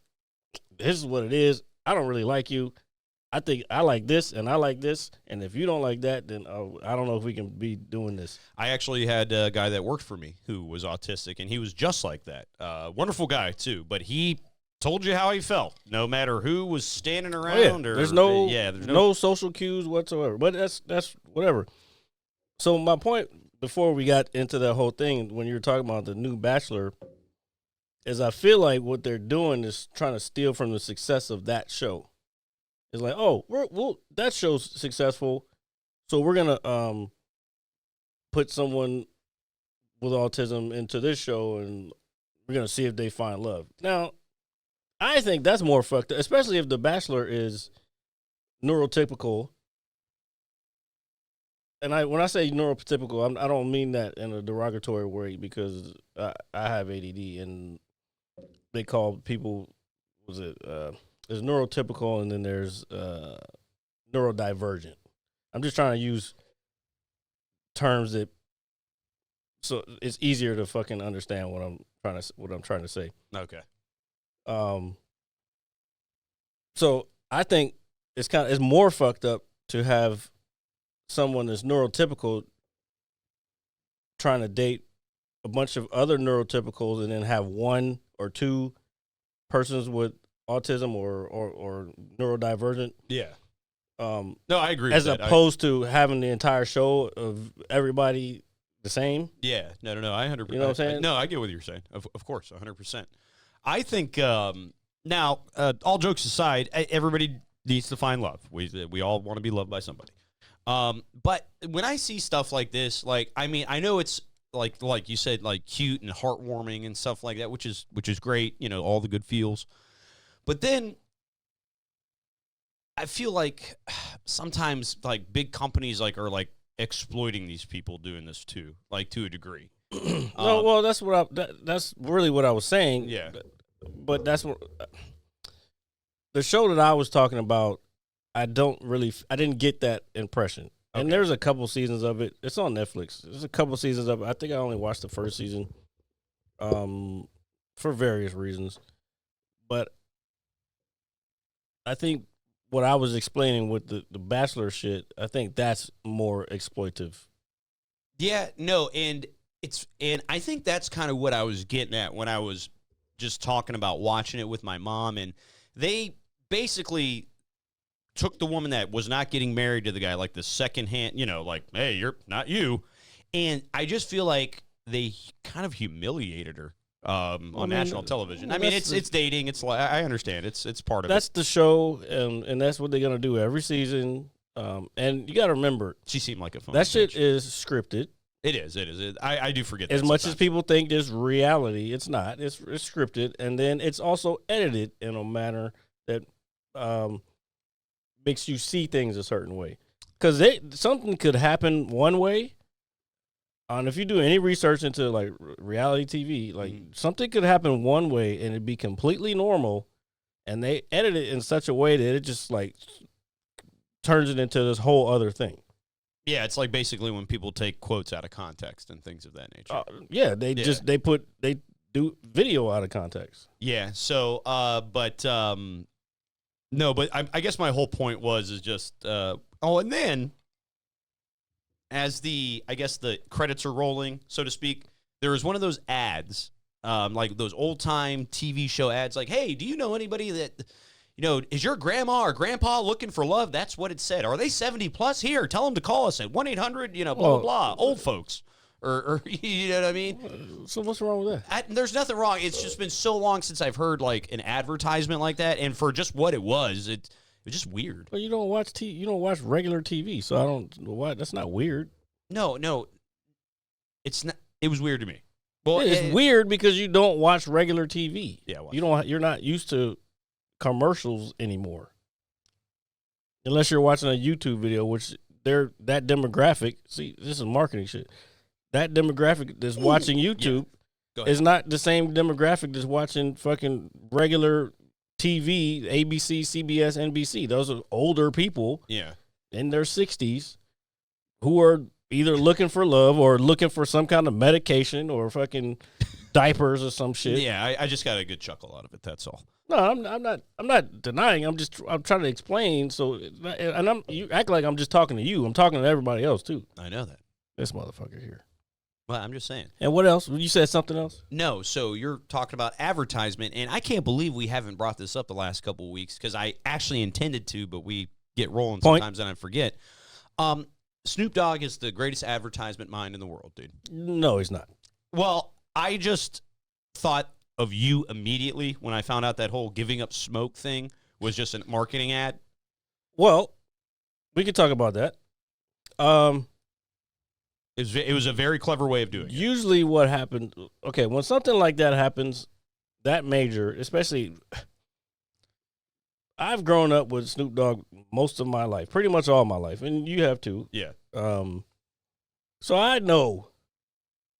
"This is what it is. I don't really like you. I think I like this and I like this. And if you don't like that, then I don't know if we can be doing this." I actually had a guy that worked for me who was autistic, and he was just like that. Wonderful guy, too. But he told you how he felt, no matter who was standing around. There's no social cues whatsoever. But that's whatever. So my point before we got into that whole thing, when you were talking about the new Bachelor, is I feel like what they're doing is trying to steal from the success of that show. It's like, oh, that show's successful, so we're gonna put someone with autism into this show, and we're gonna see if they find love. Now, I think that's more fucked up, especially if the Bachelor is neurotypical. And when I say neurotypical, I don't mean that in a derogatory way, because I have ADD, and they call people, there's neurotypical, and then there's neurodivergent. I'm just trying to use terms that so it's easier to fucking understand what I'm trying to say. Okay. So I think it's more fucked up to have someone that's neurotypical trying to date a bunch of other neurotypicals, and then have one or two persons with autism or neurodivergent. Yeah. No, I agree. As opposed to having the entire show of everybody the same. Yeah. No. I 100%. You know what I'm saying? No, I get what you're saying. Of course, 100%. I think now, all jokes aside, everybody needs to find love. We all want to be loved by somebody. But when I see stuff like this, like, I mean, I know it's like you said, like cute and heartwarming and stuff like that, which is great. You know, all the good feels. But then I feel like sometimes like big companies like are like exploiting these people doing this too, like to a degree. No, well, that's that's really what I was saying. Yeah. But that's what the show that I was talking about. I didn't get that impression. And Okay. there's a couple seasons of it. It's on Netflix. There's a couple seasons of it. I think I only watched the first season, for various reasons. But I think what I was explaining with the Bachelor shit, I think that's more exploitive. Yeah, no, and I think that's kind of what I was getting at when I was just talking about watching it with my mom, and they basically took the woman that was not getting married to the guy, like the second hand, you know, like, hey, you're not you. And I just feel like they kind of humiliated her on national television. I mean, it's dating. It's like, I understand. It's part of it. That's the show, and that's what they're going to do every season. And you got to remember, She seemed like a fun that shit bitch. is scripted. It is. I do forget that As much as sometimes. people think it's reality, it's not. It's scripted, and then it's also edited in a manner that makes you see things a certain way. Because something could happen one way, and if you do any research into like reality TV, like something could happen one way and it'd be completely normal, and they edit it in such a way that it just like turns it into this whole other thing. Yeah, it's like basically when people take quotes out of context and things of that nature. Yeah, they do video out of context. Yeah. So, no, but I guess my whole point is just, and then as I guess the credits are rolling, so to speak, there was one of those ads, like those old time TV show ads, like, hey, do you know anybody that, you know, is your grandma or grandpa looking for love? That's what it said. Are they 70 plus? Here, tell them to call us at 1-800, you know, blah, blah, blah, old folks. Or you know what I mean? So what's wrong with that? There's nothing wrong. It's just been so long since I've heard like an advertisement like that, and for just what it was just weird. Well, you don't watch regular TV, so I don't. What? That's not weird. No, it's not. It was weird to me. Well, It's weird because you don't watch regular TV. Yeah, well, You're not used to commercials anymore, unless you're watching a YouTube video, which they're that demographic. See, this is marketing shit. That demographic that's watching YouTube is not the same demographic that's watching fucking regular TV, ABC, CBS, NBC. Those are older people in their 60s who are either looking for love or looking for some kind of medication or fucking diapers or some shit. Yeah, I just got a good chuckle out of it. That's all. No, I'm not denying. I'm trying to explain. So, and you act like I'm just talking to you. I'm talking to everybody else too. I know that. This motherfucker here. Well, I'm just saying. And what else? You said something else? No, so you're talking about advertisement, and I can't believe we haven't brought this up the last couple of weeks because I actually intended to, but we get rolling sometimes and I forget. Snoop Dogg is the greatest advertisement mind in the world, dude. No, he's not. Well, I just thought of you immediately when I found out that whole giving up smoke thing was just a marketing ad. Well, we could talk about that. It was a very clever way of doing it. Usually what happened, okay, when something like that happens, that major, especially, I've grown up with Snoop Dogg most of my life, pretty much all my life, and you have too. Yeah. So I know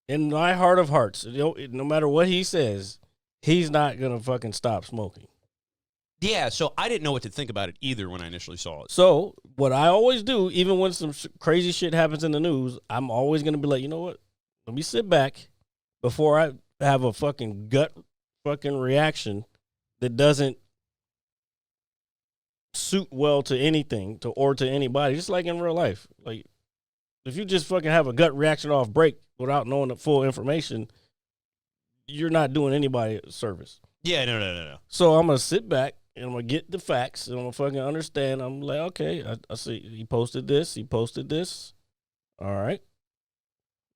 in my heart of hearts, no matter what he says, he's not going to fucking stop smoking. Yeah, so I didn't know what to think about it either when I initially saw it. So what I always do, even when some crazy shit happens in the news, I'm always going to be like, you know what? Let me sit back before I have a fucking gut fucking reaction that doesn't suit well to anything or to anybody, just like in real life. Like, if you just fucking have a gut reaction off break without knowing the full information, you're not doing anybody a service. Yeah, no. So I'm going to sit back and I'm going to get the facts and I'm going to fucking understand. I'm like, okay, I see he posted this. All right.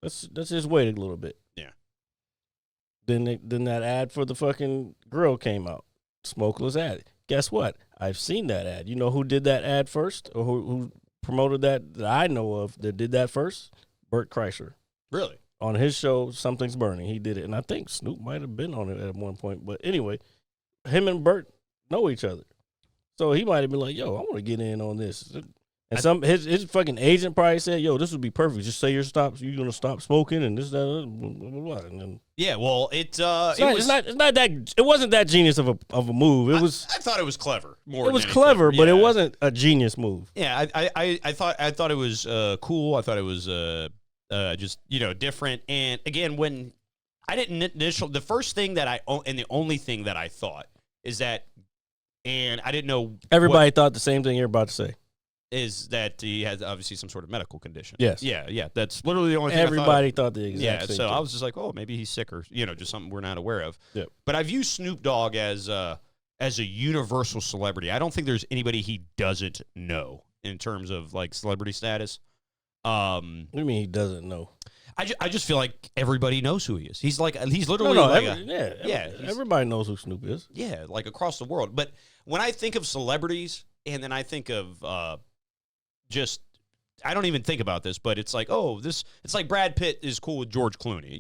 Let's just wait a little bit. Yeah. Then that ad for the fucking grill came out. Smokeless ad. Guess what? I've seen that ad. You know who did that ad first or who promoted that I know of that did that first? Bert Kreischer. Really? on his show, Something's Burning. He did it, and I think Snoop might have been on it at one point. But anyway, him and Bert know each other, so he might have been like, "Yo, I want to get in on this." And his fucking agent probably said, "Yo, this would be perfect. Just say you're gonna stop smoking and this that blah, blah, blah." And then, Yeah, well, it's not that it wasn't that genius of a move. It was I thought it was clever. More. It was than anything. clever, but Yeah. it wasn't a genius move. Yeah, I thought it was cool. I thought it was just different. And again, when I didn't the first thing that and the only thing that I thought is that, and I didn't know Everybody thought the same thing you're about to say. Is that he has obviously some sort of medical condition. Yes. Yeah. That's literally the only thing Everybody I thought the exact same so thing. I was just like, oh, maybe he's sick or just something we're not aware of. Yep. But I view Snoop Dogg as a universal celebrity. I don't think there's anybody he doesn't know in terms of like celebrity status. What do you mean he doesn't know? I just feel like everybody knows who he is. He's literally everybody knows who Snoop is. Yeah, like across the world. But when I think of celebrities, and then I think of I don't even think about this, but it's like, it's like Brad Pitt is cool with George Clooney,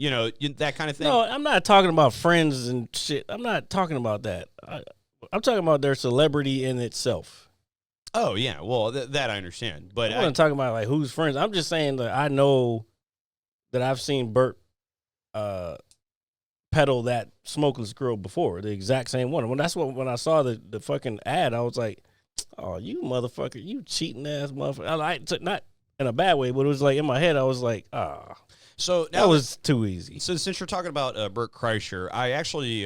that kind of thing. No, I'm not talking about friends and shit. I'm not talking about that. I'm talking about their celebrity in itself. Oh yeah, well that I understand, but I'm not talking about like who's friends. I'm just saying that I know that I've seen Bert peddle that smokeless grill before, the exact same one. When I saw the fucking ad, I was like, "Oh, you motherfucker, you cheating ass motherfucker!" Not in a bad way, but it was like in my head, I was like, "Ah." So that was too easy. So since you're talking about Bert Kreischer, I actually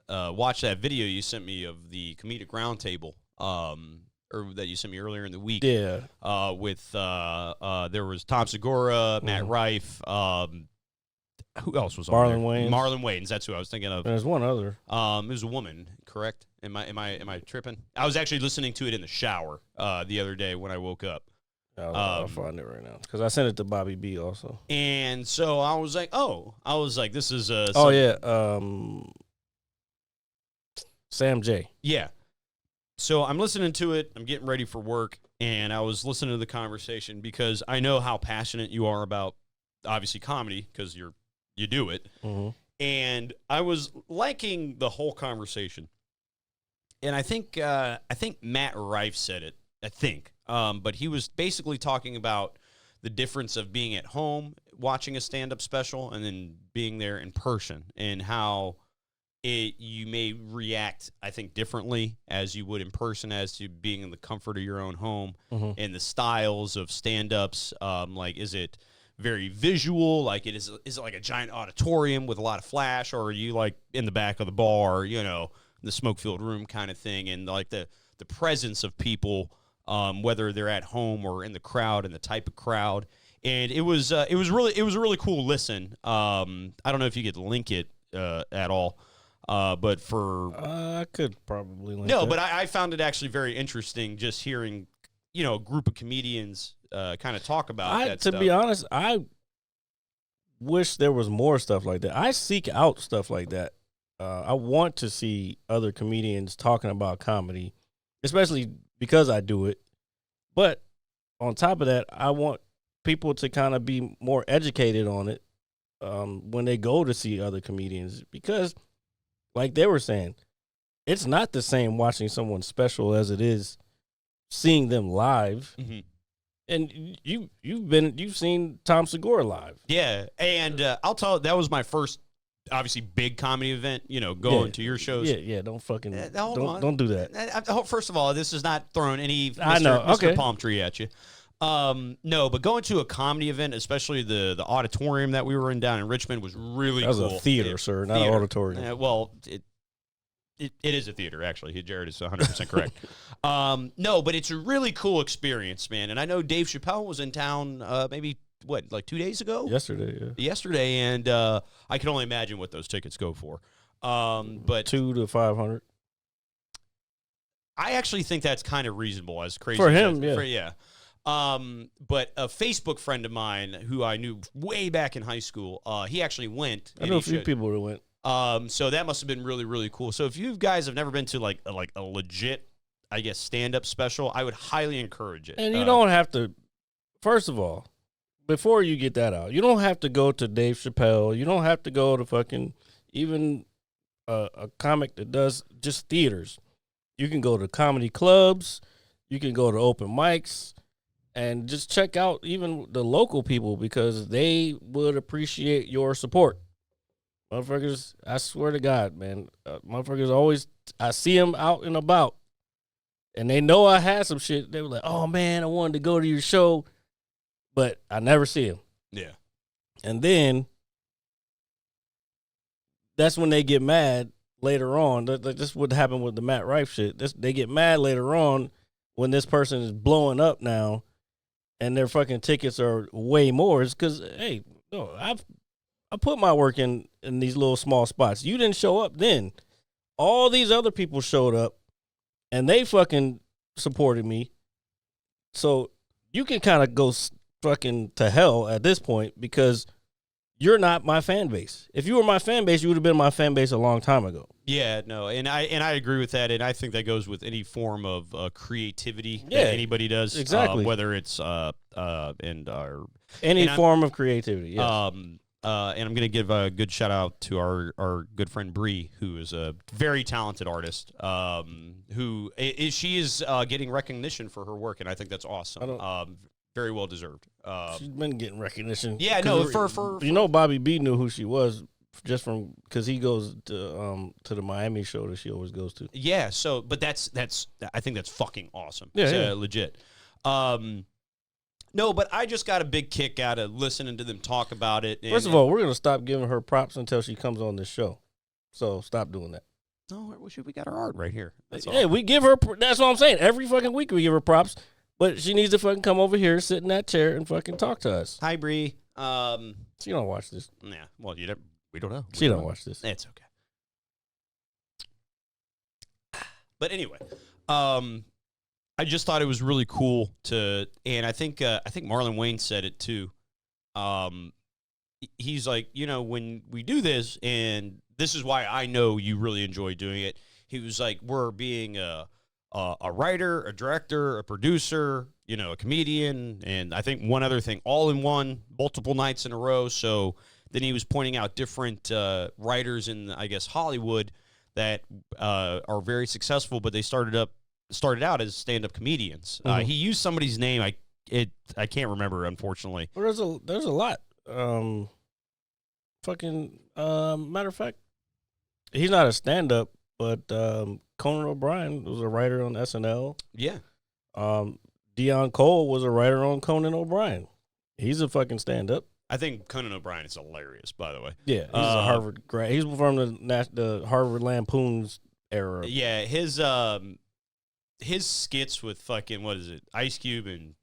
watched that video you sent me of the comedic roundtable, or that you sent me earlier in the week. Yeah. With there was Tom Segura, Matt Rife. Who else was on there? Marlon Wayans. That's who I was thinking of. And there's one other. It was a woman, correct? Am I tripping? I was actually listening to it in the shower the other day when I woke up. I'll find it right now because I sent it to Bobby B also. And so I was like, this is Sam J. Yeah. So I'm listening to it. I'm getting ready for work, and I was listening to the conversation because I know how passionate you are about, obviously, comedy because you do it. Mm-hmm. And I was liking the whole conversation. And I think Matt Rife said it. But he was basically talking about the difference of being at home watching a stand-up special and then being there in person, and how you may react, I think, differently as you would in person as to being in the comfort of your own home, and the styles of stand-ups. Like, is it very visual? Like, is it like a giant auditorium with a lot of flash, or are you like in the back of the bar, the smoke-filled room kind of thing, and like the presence of people, whether they're at home or in the crowd, and the type of crowd. And it was a really cool listen. I don't know if you could link it at all. But for I could probably link no, that. but I found it actually very interesting just hearing, a group of comedians kind of talk about that stuff. To be honest, I wish there was more stuff like that. I seek out stuff like that. I want to see other comedians talking about comedy, especially because I do it. But on top of that, I want people to kind of be more educated on it when they go to see other comedians, because like they were saying, it's not the same watching someone special as it is seeing them live. Mm-hmm. And you've seen Tom Segura live. Yeah, and I'll tell you, that was my first, obviously, big comedy event. Going to your shows. Yeah. Don't fucking don't do that. First of all, this is not throwing any I know. Mr. Okay. Palm Tree at you. No, but going to a comedy event, especially the auditorium that we were in down in Richmond, was really cool. That was a theater, sir, not an auditorium. Well, it is a theater, actually. Jared is 100% correct. No, but it's a really cool experience, man. And I know Dave Chappelle was in town maybe, like 2 days ago? Yesterday, and I can only imagine what those tickets go for. But $200 to $500. I actually think that's kind of reasonable, as crazy for as him, that, yeah. But a Facebook friend of mine who I knew way back in high school, he actually went. I know a few people who went. So that must have been really, really cool. So if you guys have never been to like a legit, I guess, stand-up special, I would highly encourage it. And you don't have to. First of all, before you get that out, you don't have to go to Dave Chappelle. You don't have to go to fucking even a comic that does just theaters. You can go to comedy clubs. You can go to open mics and just check out even the local people because they would appreciate your support. Motherfuckers, I swear to God, man, motherfuckers always, I see them out and about and they know I had some shit. They were like, oh man, I wanted to go to your show, but I never see them. Yeah. And then that's when they get mad later on. This would happen with the Matt Rife shit. They get mad later on when this person is blowing up now and their fucking tickets are way more. It's because, hey, no, I put my work in these little small spots. You didn't show up then. All these other people showed up and they fucking supported me. So you can kind of go fucking to hell at this point because you're not my fan base. If you were my fan base, you would have been my fan base a long time ago. Yeah, no, and I agree with that, and I think that goes with any form of creativity Yeah, that anybody does, exactly. whether it's Any form of creativity. Yes. And I'm going to give a good shout out to our good friend Bree, who is a very talented artist. She is getting recognition for her work, and I think that's awesome. Very well deserved. She's been getting recognition. Yeah, no, for you know, Bobby B knew who she was just from because he goes to the Miami show that she always goes to. Yeah, so but that's I think that's fucking awesome. Yeah, it's, yeah. Legit. No, but I just got a big kick out of listening to them talk about it. First of all, we're gonna stop giving her props until she comes on this show. So stop doing that. No, we got her art right here. That's all. Yeah, we give her. That's what I'm saying. Every fucking week we give her props. But she needs to fucking come over here, sit in that chair, and fucking talk to us. Hi, Bree. She don't watch this. Yeah. Well, we don't know. She don't watch this. It's okay. But anyway, I just thought it was really cool and I think Marlon Wayne said it too. He's like, when we do this, and this is why I know you really enjoy doing it. He was like, we're being a writer, a director, a producer, a comedian, and I think one other thing, all in one, multiple nights in a row. So then he was pointing out different writers in, I guess, Hollywood that are very successful, but they started out as stand-up comedians. Mm-hmm. He used somebody's name. I can't remember, unfortunately. Well, there's a lot. Matter of fact, he's not a stand-up. But Conan O'Brien was a writer on SNL. Yeah. Dion Cole was a writer on Conan O'Brien. He's a fucking stand-up. I think Conan O'Brien is hilarious, by the way. Yeah, he's a Harvard grad. He's from the Harvard Lampoon's era. Yeah, his skits with fucking, what is it, Ice Cube and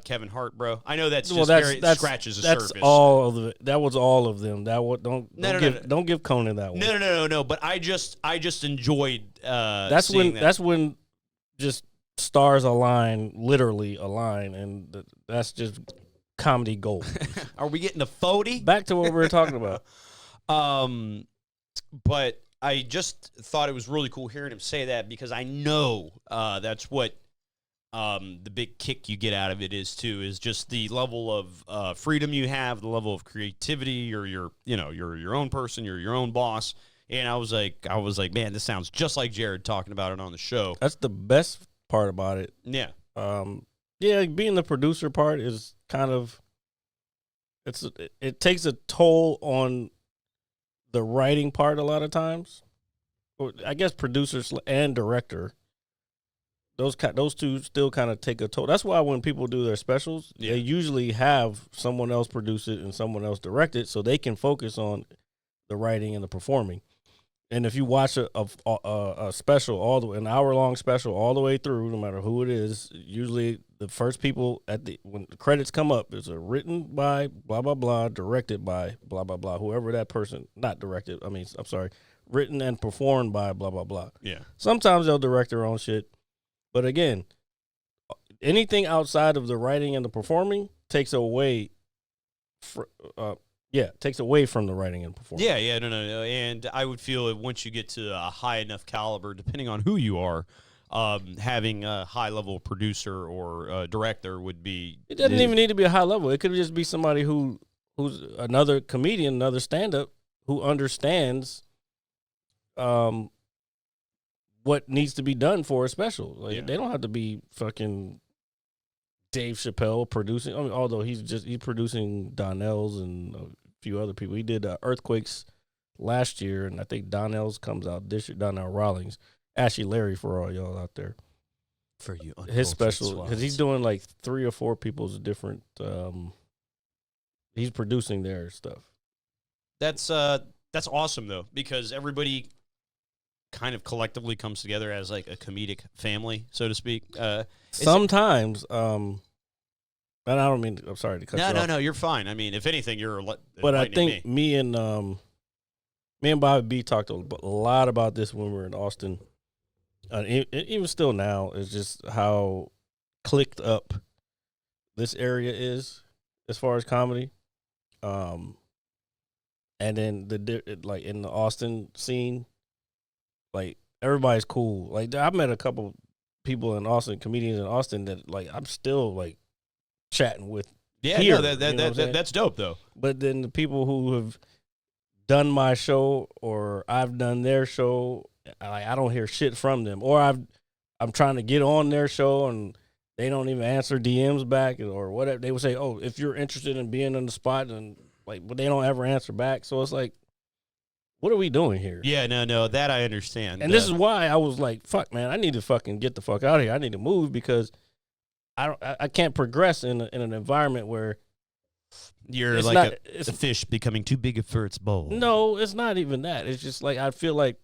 Kevin Hart, bro. I know that's scratches the surface. That's all of it. That was all of them. Don't give Conan that one. No. But I just enjoyed. That's when just stars literally align, and that's just comedy gold. Are we getting a 40? Back to what we were talking about. But I just thought it was really cool hearing him say that because I know that's what. The big kick you get out of it is just the level of freedom you have, the level of creativity. You're your own person. You're your own boss. And I was like, man, this sounds just like Jared talking about it on the show. That's the best part about it. Yeah. Being the producer part is kind of it takes a toll on the writing part a lot of times. I guess producers and director. Those two still kind of take a toll. That's why when people do their specials, they usually have someone else produce it and someone else direct it, so they can focus on the writing and the performing. And if you watch a special an hour-long special all the way through, no matter who it is, usually the first people when the credits come up is written by blah blah blah, directed by blah blah blah, whoever that person, written and performed by blah blah blah. Yeah. Sometimes they'll direct their own shit. But again, anything outside of the writing and the performing takes away from the writing and performing. Yeah, no. And I would feel that once you get to a high enough caliber, depending on who you are, having a high-level producer or director would be. It doesn't even need to be a high level. It could just be somebody who's another comedian, another stand-up who understands what needs to be done for a special. Like they don't have to be fucking Dave Chappelle producing. I mean, although he's producing Donnell's and a few other people. He did Earthquakes last year, and I think Donnell's comes out this year. Donnell Rawlings, Ashley Larry for all y'all out there. For you, his special because he's doing like 3 or 4 people's different. He's producing their stuff. That's awesome though, because everybody kind of collectively comes together as like a comedic family, so to speak. Sometimes, and I don't mean. I'm sorry to cut you off. No, you're fine. I mean, if anything, you're. But I think me and Bobby B talked a lot about this when we were in Austin. Even still now, is just how clicked up this area is as far as comedy. And then like in the Austin scene, like everybody's cool. Like I met a couple people in Austin, comedians in Austin that like I'm still like chatting with. Yeah, here, no, that's dope though. But then the people who have done my show or I've done their show, I don't hear shit from them. Or I'm trying to get on their show and they don't even answer DMs back or whatever. They would say, "Oh, if you're interested in being on the spot," and like, but they don't ever answer back. So it's like, what are we doing here? Yeah, no, that I understand. And this is why I was like, "Fuck, man, I need to fucking get the fuck out of here. I need to move because I can't progress in an environment where you're like a fish becoming too big for its bowl." No, it's not even that. It's just like I feel like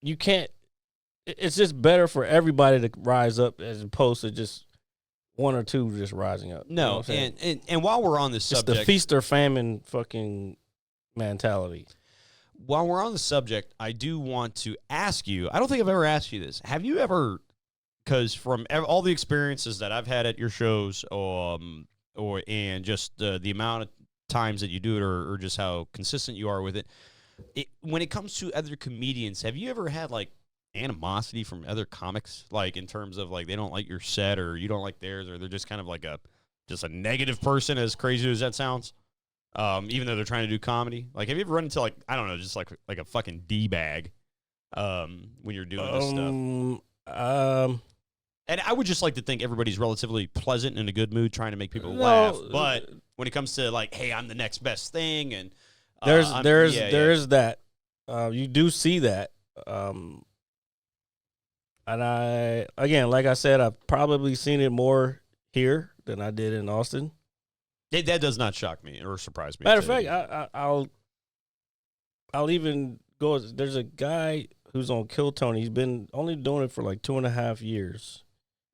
you can't. It's just better for everybody to rise up as opposed to just one or two just rising up. No, you know and while we're on this subject, it's the feast or famine fucking mentality. While we're on the subject, I do want to ask you. I don't think I've ever asked you this. Have you ever? Because from all the experiences that I've had at your shows, and just the amount of times that you do it, or just how consistent you are with it, when it comes to other comedians, have you ever had like animosity from other comics, like in terms of like they don't like your set or you don't like theirs, or they're just kind of like a negative person, as crazy as that sounds, even though they're trying to do comedy? Like, have you ever run into like, I don't know, just like a fucking D-bag when you're doing this stuff? And I would just like to think everybody's relatively pleasant and in a good mood, trying to make people laugh. But when it comes to like, hey, I'm the next best thing, and there is that. You do see that. And like I said, I've probably seen it more here than I did in Austin. That does not shock me or surprise me. Matter of fact, I'll even go. There's a guy who's on Kill Tony. He's been only doing it for like 2.5 years.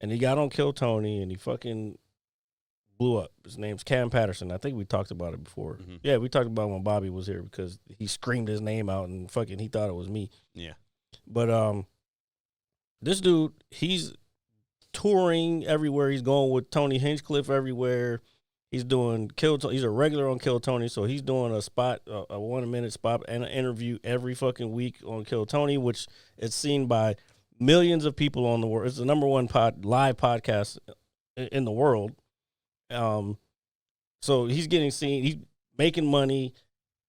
And he got on Kill Tony, and he fucking blew up. His name's Cam Patterson. I think we talked about it before. Mm-hmm. Yeah, we talked about it when Bobby was here because he screamed his name out, and fucking he thought it was me. Yeah. But this dude, he's touring everywhere. He's going with Tony Hinchcliffe everywhere. He's doing Kill Tony. He's a regular on Kill Tony, so he's doing a spot, a 1-minute spot and an interview every fucking week on Kill Tony, which is seen by millions of people on the world. It's the number one live podcast in the world. So he's getting seen. He's making money,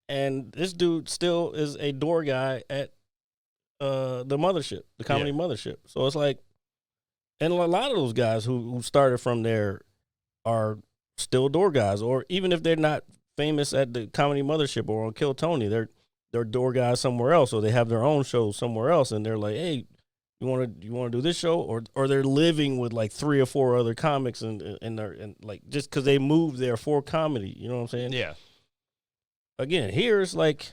and this dude still is a door guy at the mothership, the comedy mothership. So it's like, and a lot of those guys who started from there are still door guys, or even if they're not famous at the comedy mothership or on Kill Tony, they're door guys somewhere else, or they have their own shows somewhere else, and they're like, hey, you want to do this show, or they're living with like 3 or 4 other comics, and like just because they moved there for comedy, you know what I'm saying? Yeah. Again, here it's like,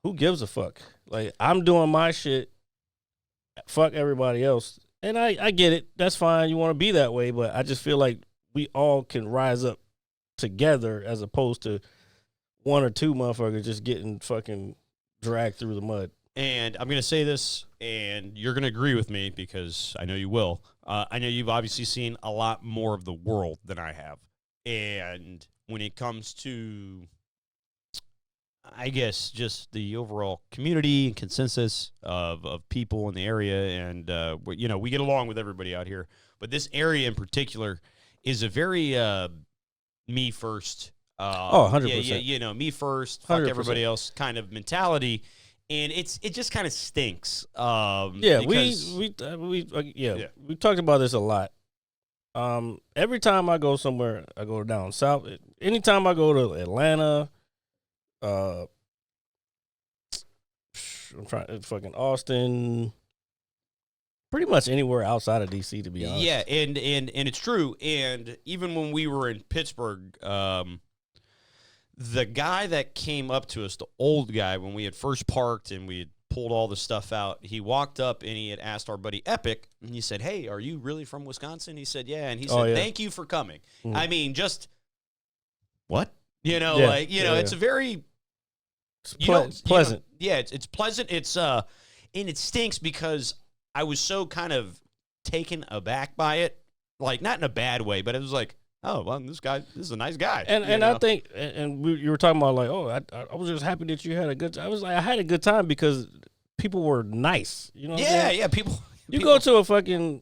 who gives a fuck? Like, I'm doing my shit. Fuck everybody else, and I get it. That's fine. You want to be that way, but I just feel like we all can rise up together as opposed to 1 or 2 motherfuckers just getting fucking dragged through the mud. And I'm going to say this, and you're going to agree with me because I know you will. I know you've obviously seen a lot more of the world than I have. And when it comes to, I guess just the overall community and consensus of people in the area, and we get along with everybody out here. But this area in particular is a very me first. 100%. Yeah, me first, fuck 100%. everybody else kind of mentality, and it just kind of stinks. Yeah, because, we talked about this a lot. Every time I go somewhere, I go down south. Anytime I go to Atlanta, I'm trying fucking Austin, pretty much anywhere outside of DC, to be honest. Yeah, and it's true. And even when we were in Pittsburgh, the guy that came up to us, the old guy, when we had first parked and we had pulled all the stuff out, he walked up and he had asked our buddy Epic, and he said, "Hey, are you really from Wisconsin?" He said, "Yeah," and he said, "Thank you for coming." Mm. I mean, just what? It's a very pleasant. It's pleasant. It's and it stinks because I was so kind of taken aback by it, like not in a bad way, but it was like, oh, well, this is a nice guy. And I think, you were talking about like, oh, I was just happy that you had a good time. I was like, I had a good time because people were nice. You know what I'm saying? Yeah, people. You go to a fucking,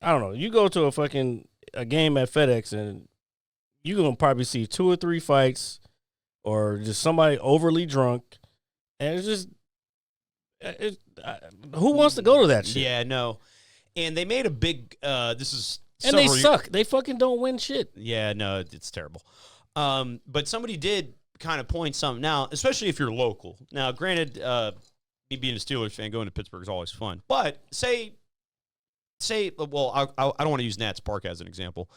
I don't know, you go to a game at FedEx and you're going to probably see 2 or 3 fights or just somebody overly drunk. And it's just, who wants to go to that shit? Yeah, no. And they made a big, this is and they suck. They fucking don't win shit. Yeah, no, it's terrible. But somebody did kind of point something out, especially if you're local. Now, granted, me being a Steelers fan, going to Pittsburgh is always fun. But say, well, I don't want to use Nats Park as an example.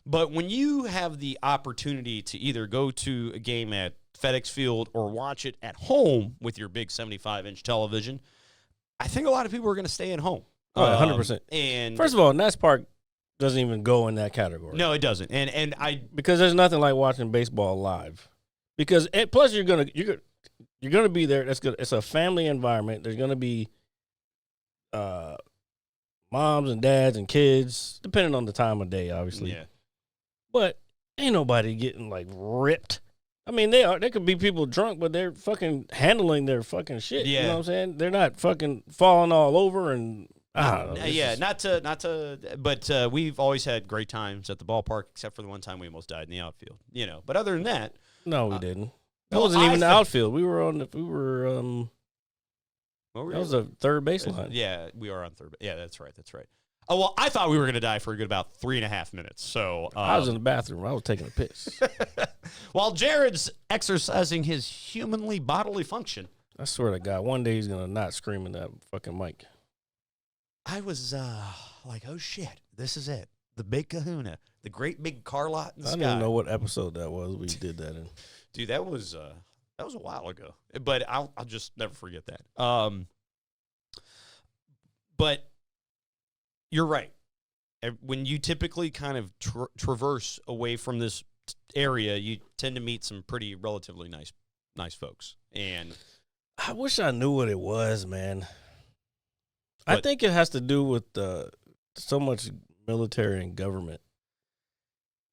But when you have the opportunity to either go to a game at FedEx Field or watch it at home with your big 75-inch television, I think a lot of people are going to stay at home. 100%. And first of all, Nats Park doesn't even go in that category. No, it doesn't. And because there's nothing like watching baseball live. Because plus you're gonna be there. That's good. It's a family environment. There's gonna be moms and dads and kids, depending on the time of day, obviously. Yeah. But ain't nobody getting like ripped. I mean, there could be people drunk, but they're fucking handling their fucking shit. Yeah. You know what I'm saying? They're not fucking falling all over and I don't know. Not to, but we've always had great times at the ballpark, except for the one time we almost died in the outfield. But other than that, no, we didn't. That well, wasn't even the outfield. We were that was a third baseline. Yeah, we are on third. Yeah, that's right. Oh, well, I thought we were going to die for a good about 3.5 minutes. So I was in the bathroom. I was taking a piss. While Jared's exercising his humanly bodily function. I swear to God, one day he's going to not scream in that fucking mic. I was like, oh, shit, this is it. The big kahuna. The great big car lot in the sky. I don't even know what episode that was we did that in. Dude, that was a while ago. But I'll just never forget that. But you're right. When you typically kind of traverse away from this area, you tend to meet some pretty relatively nice folks. And I wish I knew what it was, man. I think it has to do with so much military and government.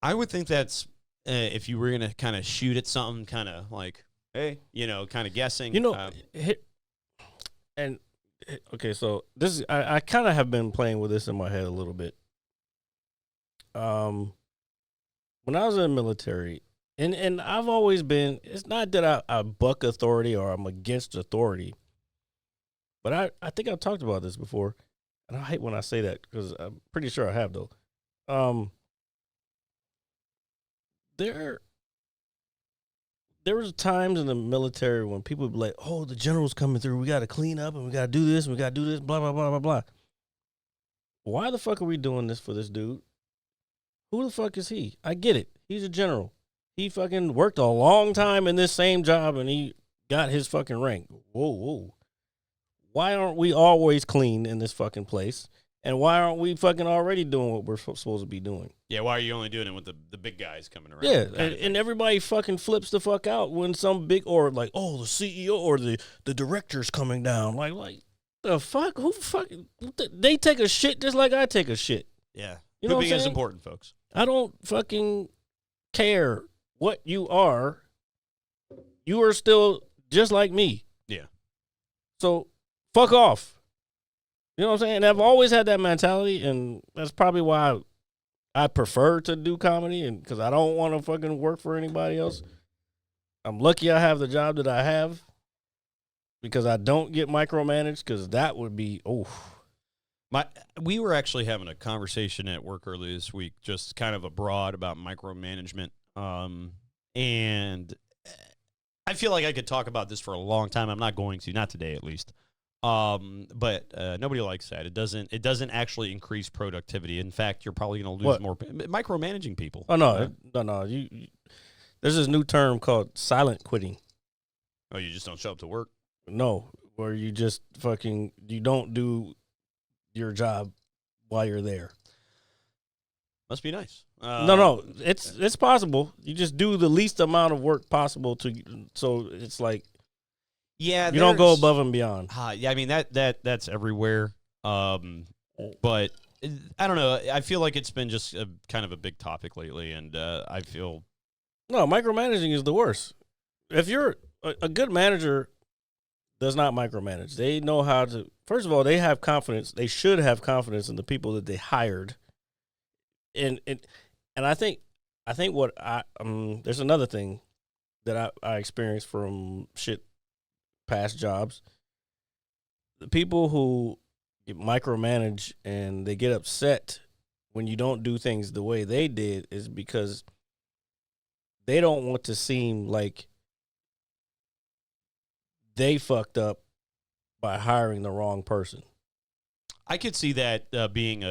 I would think that's if you were going to kind of shoot at something, kind of like, hey, kind of guessing. Okay, so this is I kind of have been playing with this in my head a little bit. When I was in the military, and I've always been, it's not that I buck authority or I'm against authority, but I think I've talked about this before, and I hate when I say that because I'm pretty sure I have though. There was times in the military when people would be like, oh, the general's coming through. We got to clean up and we got to do this. And we got to do this, blah, blah, blah, blah, blah. Why the fuck are we doing this for this dude? Who the fuck is he? I get it. He's a general. He fucking worked a long time in this same job and he got his fucking rank. Whoa. Why aren't we always clean in this fucking place? And why aren't we fucking already doing what we're supposed to be doing? Yeah, why are you only doing it with the big guys coming around? Yeah, and everybody fucking flips the fuck out when some big, or like, oh, the CEO or the director's coming down. Like, the fuck? Who fucking, they take a shit just like I take a shit. Yeah. You know what I'm Pooping is saying? important, folks. I don't fucking care what you are. you are still just like me. Yeah. So fuck off. You know what I'm saying? And I've always had that mentality, and that's probably why I prefer to do comedy, and because I don't want to fucking work for anybody else. I'm lucky I have the job that I have because I don't get micromanaged, because that would be, We were actually having a conversation at work earlier this week, just kind of abroad about micromanagement. And I feel like I could talk about this for a long time. I'm not going to, not today at least. But nobody likes that. It doesn't actually increase productivity. In fact, you're probably going to lose more micromanaging people. Oh no, no. You there's this new term called silent quitting. Oh, you just don't show up to work? No, where you just you don't do your job while you're there. Must be nice. No, it's possible. You just do the least amount of work possible so it's like, yeah, you don't go above and beyond. Yeah, I mean that's everywhere. But I don't know. I feel like it's been just kind of a big topic lately, and I feel no, micromanaging is the worst. If you're a good manager, does not micromanage. They know how to. First of all, they have confidence. They should have confidence in the people that they hired. And I think what there's another thing that I experienced from past jobs. The people who get micromanage and they get upset when you don't do things the way they did is because they don't want to seem like they fucked up by hiring the wrong person. I could see that being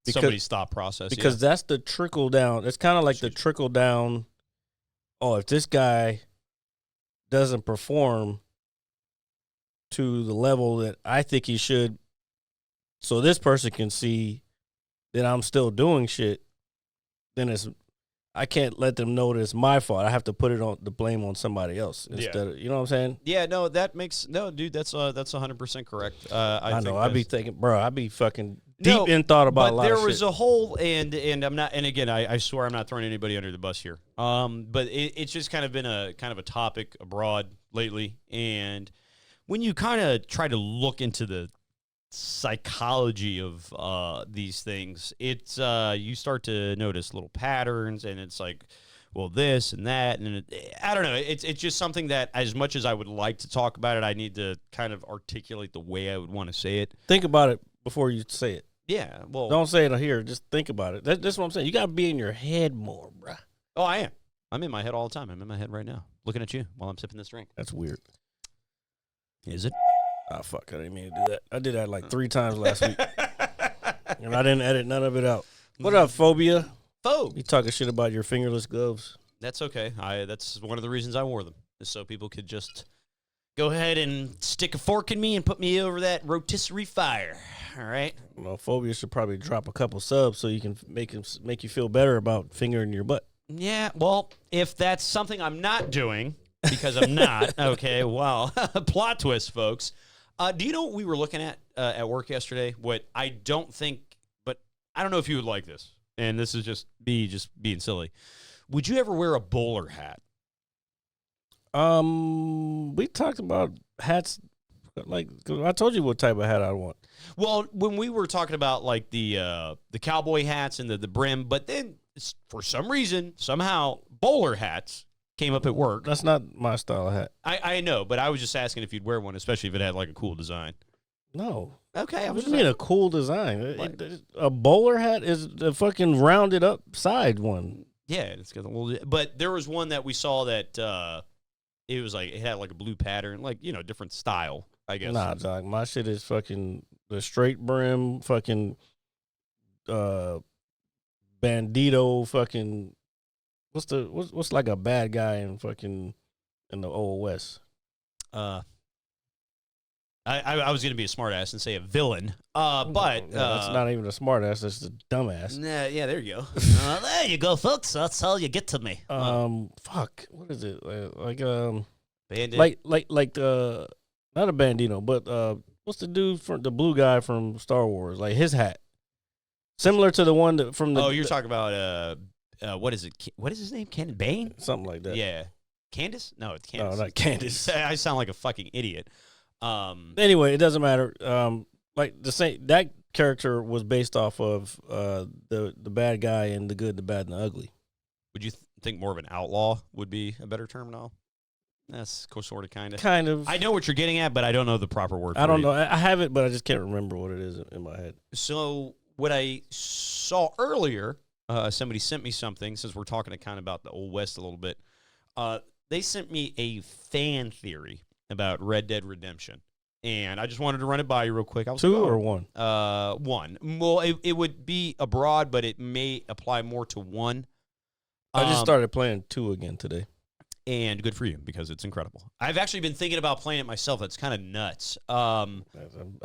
somebody's thought process. Because that's the trickle down. It's kind of like the trickle down. Oh, if this guy doesn't perform to the level that I think he should, so this person can see that I'm still doing shit, then I can't let them know that it's my fault. I have to put the blame on somebody else instead of, you know what I'm saying? Yeah, no, dude, that's 100% correct. I know. I'd be thinking, bro, I'd be fucking deep in thought about a lot of shit. But there was a whole, and I'm not, and again, I swear I'm not throwing anybody under the bus here. But it's just kind of been a topic abroad lately, and when you kind of try to look into the psychology of these things, it's you start to notice little patterns, and it's like, well, this and that, and I don't know. It's just something that, as much as I would like to talk about it, I need to kind of articulate the way I would want to say it. Think about it before you say it. Yeah, well, don't say it here. Just think about it. That's what I'm saying. You got to be in your head more, bruh. Oh, I am. I'm in my head all the time. I'm in my head right now, looking at you while I'm sipping this drink. That's weird. Is it? Oh, fuck. I didn't mean to do that. I did that like 3 times last week. And I didn't edit none of it out. What up, Phobia? You talking shit about your fingerless gloves. That's okay. That's one of the reasons I wore them, is so people could just go ahead and stick a fork in me and put me over that rotisserie fire. All right? Well, Phobia should probably drop a couple subs so you can make you feel better about fingering your butt. Yeah, well, if that's something I'm not doing, because I'm not, okay, well, plot twist, folks. Do you know what we were looking at work yesterday? What I don't think, but I don't know if you would like this, and this is just being silly. Would you ever wear a bowler hat? We talked about hats. Like, I told you what type of hat I want. Well, when we were talking about like the cowboy hats and the brim, but then for some reason, somehow, bowler hats came up at work. That's not my style of hat. I know, but I was just asking if you'd wear one, especially if it had like a cool design. No. Okay. What do you mean a cool design? A bowler hat is a fucking rounded up side one. Yeah, it's got a little. But there was one that we saw that it was like it had like a blue pattern, like different style, I guess. Nah, dog. My shit is fucking the straight brim, fucking bandito, fucking. What's like a bad guy in the old West? I was gonna be a smart ass and say a villain. But that's not even a smart ass. That's a dumbass. Nah, yeah, there you go. There you go, folks. That's how you get to me. Fuck. What is it? Bandit. Like not a bandito, but what's the dude from the blue guy from Star Wars? Like his hat, similar to the one from the. Oh, you're talking about what is it? What is his name? Ken Bane? Something like that. Yeah. Candace? No, it's No, Candace. not Candace. I sound like a fucking idiot. Anyway, it doesn't matter. Like the same that character was based off of the bad guy and the good, the bad, and the ugly. Would you think more of an outlaw would be a better term now? That's sort of, kind of. Kind of. I know what you're getting at, but I don't know the proper word for it. I don't know. I have it, but I just can't remember what it is in my head. So what I saw earlier, somebody sent me something, since we're talking kind of about the Old West a little bit. They sent me a fan theory about Red Dead Redemption. And I just wanted to run it by you real quick. I was Two like, or one? One. Well, it would be abroad, but it may apply more to one. I just started playing 2 again today. And good for you, because it's incredible. I've actually been thinking about playing it myself. That's kind of nuts. I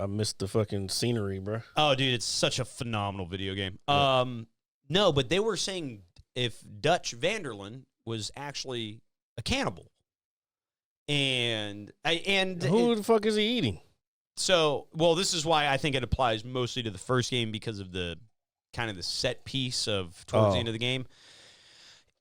missed the fucking scenery, bro. Oh, dude, it's such a phenomenal video game. Yeah. No, but they were saying if Dutch Vanderlyn was actually a cannibal. And Who the fuck is he eating? So, well, this is why I think it applies mostly to the first game, because of the kind of the set piece of towards the end of the game.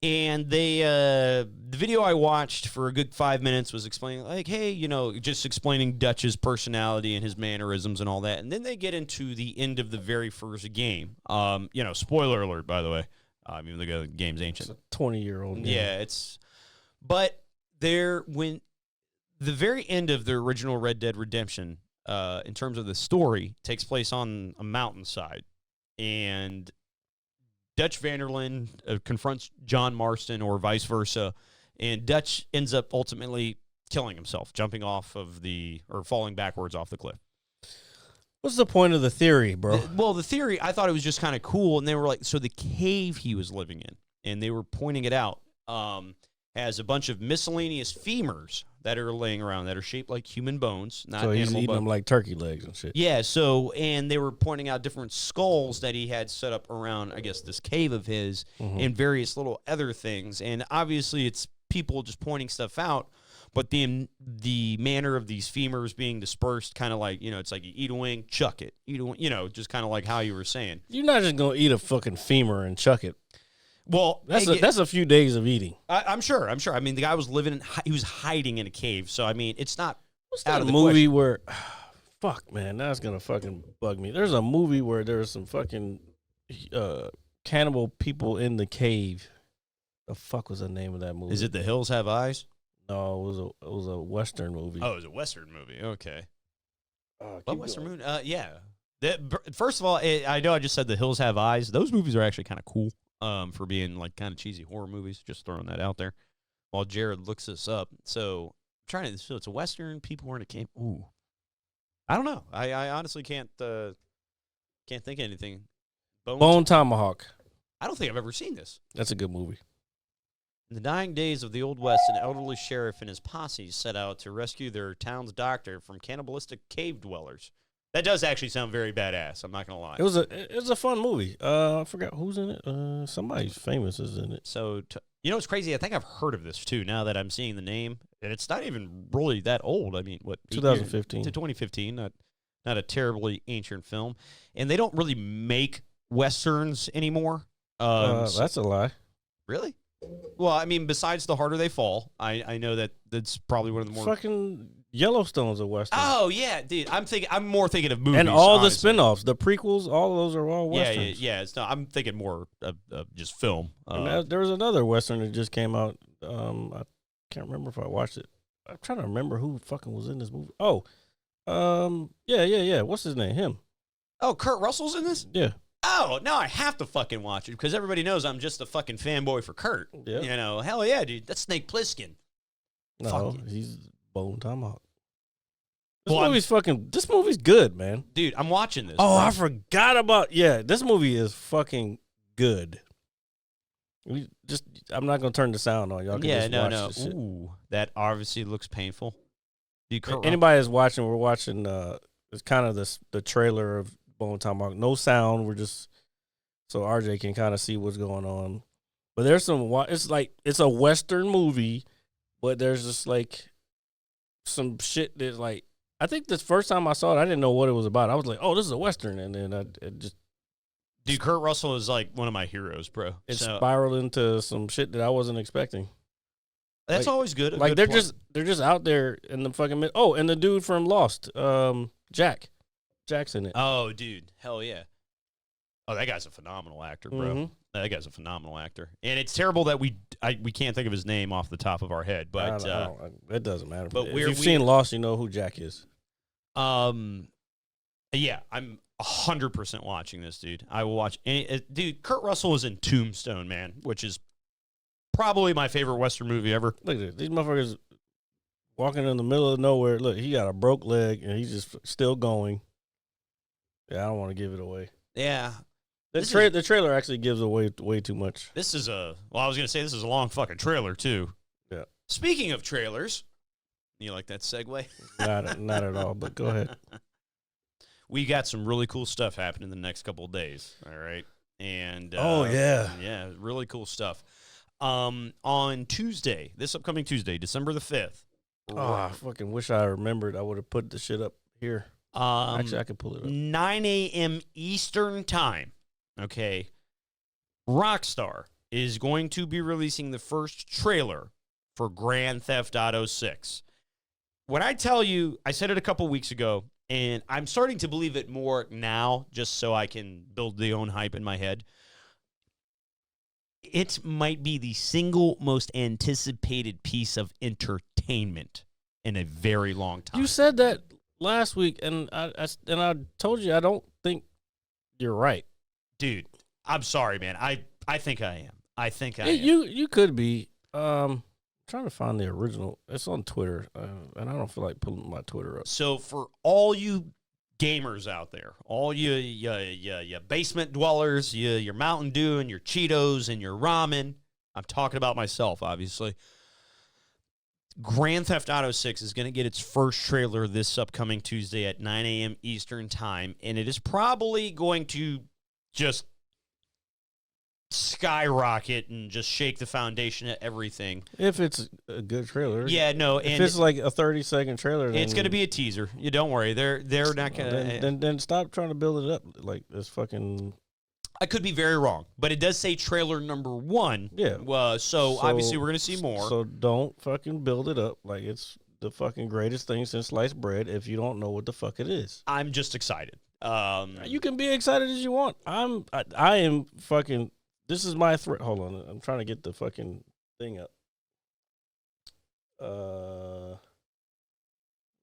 And they, the video I watched for a good 5 minutes was explaining, like, hey, you know, just explaining Dutch's personality and his mannerisms and all that. And then they get into the end of the very first game. You know, spoiler alert, by the way. Even though the game's ancient. It's a 20-year-old game. Yeah, but when the very end of the original Red Dead Redemption, in terms of the story, takes place on a mountainside. And Dutch Vanderlyn confronts John Marston, or vice versa, and Dutch ends up ultimately killing himself, jumping off of or falling backwards off the cliff. What's the point of the theory, bro? The theory, I thought it was just kind of cool, and they were like, so the cave he was living in, and they were pointing it out, has a bunch of miscellaneous femurs that are laying around that are shaped like human bones, not so he's animal eating bones. them like turkey legs and shit. Yeah, and they were pointing out different skulls that he had set up around, I guess, this cave of his, and various little other things. And obviously it's people just pointing stuff out, but the manner of these femurs being dispersed, kind of like, you know, it's like you eat a wing, chuck it. Eat a wing, you know, just kind of like how you were saying. You're not just going to eat a fucking femur and chuck it. Well, that's a few days of eating. I'm sure. I mean, the guy was he was hiding in a cave. So, I mean, it's not What's out that of the movie question. where, fuck, man, that's going to fucking bug me. There's a movie where there's some fucking cannibal people in the cave. The fuck was the name of that movie? Is it The Hills Have Eyes? No, it was a Western movie. Oh, it was a Western movie. Okay. Keep What Western going. movie? Yeah. First of all, I know I just said The Hills Have Eyes. Those movies are actually kind of cool. For being like kind of cheesy horror movies, just throwing that out there. While Jared looks this up, so so it's a Western. People were in a camp. Ooh, I don't know. I honestly can't think of anything. Bone Tomahawk. I don't think I've ever seen this. That's a good movie. In the dying days of the Old West, an elderly sheriff and his posse set out to rescue their town's doctor from cannibalistic cave dwellers. That does actually sound very badass. I'm not gonna lie. It was a fun movie. I forgot who's in it. Somebody famous is in it. So, you know what's crazy? I think I've heard of this, too, now that I'm seeing the name. And it's not even really that old. I mean, what? 2015. To 2015. Not a terribly ancient film. And they don't really make Westerns anymore. That's a lie. Really? Well, I mean, besides The Harder They Fall, I know that's probably one of the more... Fucking Yellowstone's a Western. Oh, yeah, dude. I'm more thinking of movies. And all honestly. the spin-offs, the prequels, all of those are all Westerns. Yeah. It's not, I'm thinking more of just film. There was another Western that just came out. I can't remember if I watched it. I'm trying to remember who fucking was in this movie. Oh, yeah. What's his name? Him. Oh, Kurt Russell's in this? Yeah. Oh, now I have to fucking watch it because everybody knows I'm just a fucking fanboy for Kurt. Yeah. You know, hell yeah, dude. That's Snake Plissken. No, Fuck he's Bone Tomahawk. Well, This movie's good, man. Dude, I'm watching this. Oh, bro. I forgot about. Yeah, this movie is fucking good. I'm not gonna turn the sound on. Y'all can just watch this shit. Ooh, that obviously looks painful. Anybody that's watching, we're watching. It's kind of the trailer of Bone Tomahawk. No sound. We're just so RJ can kind of see what's going on. But there's some. It's a Western movie, but there's just like some shit that's like. I think the first time I saw it, I didn't know what it was about. I was like, "Oh, this is a Western," and then it just. Dude, Kurt Russell is like one of my heroes, bro. It So, spiraled into some shit that I wasn't expecting. That's Like- always good. a Like good they're plot. they're just out there in the fucking and the dude from Lost, Jack's in it. Oh, dude, hell yeah. Oh, that guy's a phenomenal actor, bro. Mhm. That guy's a phenomenal actor, and it's terrible that we can't think of his name off the top of our head. But it doesn't matter. but If we're- you've seen Lost, you know who Jack is. yeah, I'm 100% watching this, dude. I will watch any. Dude, Kurt Russell was in Tombstone, man, which is probably my favorite Western movie ever. Look at this. These motherfuckers walking in the middle of nowhere. Look, he got a broke leg and he's just still going. Yeah, I don't want to give it away. Yeah, The trailer actually gives away way too much. this is a. Well, I was gonna say this is a long fucking trailer too. Yeah. Speaking of trailers, you like that segue? Not at all, but go ahead. We got some really cool stuff happening the next couple of days. All right, and yeah, really cool stuff. On Tuesday, this upcoming Tuesday, December the 5th. Oh, I fucking wish I remembered. I would have put the shit up here. Actually, I could pull it up. 9 a.m. Eastern time. Okay. Rockstar is going to be releasing the first trailer for Grand Theft Auto 6. When I tell you, I said it a couple weeks ago, and I'm starting to believe it more now, just so I can build the own hype in my head. It might be the single most anticipated piece of entertainment in a very long time. You said that last week, and I told you I don't think you're right. Dude, I'm sorry, man. I think I am. I think I am. You could be. Trying to find the original. It's on Twitter, and I don't feel like pulling my Twitter up. So for all you gamers out there, all you basement dwellers, your Mountain Dew and your Cheetos and your ramen, I'm talking about myself, obviously. Grand Theft Auto 6 is going to get its first trailer this upcoming Tuesday at 9 a.m. Eastern time, and it is probably going to just skyrocket and just shake the foundation of everything. If it's a good trailer, Yeah, no, If and it's like a 30-second trailer, then it's going to be a teaser. You don't worry. They're not going to. Then stop trying to build it up like this fucking. I could be very wrong, but it does say trailer number 1. Yeah. So obviously we're going to see more. So don't fucking build it up like it's the fucking greatest thing since sliced bread if you don't know what the fuck it is. I'm just excited. You can be excited as you want. I am fucking. This is my threat. Hold on, I'm trying to get the fucking thing up.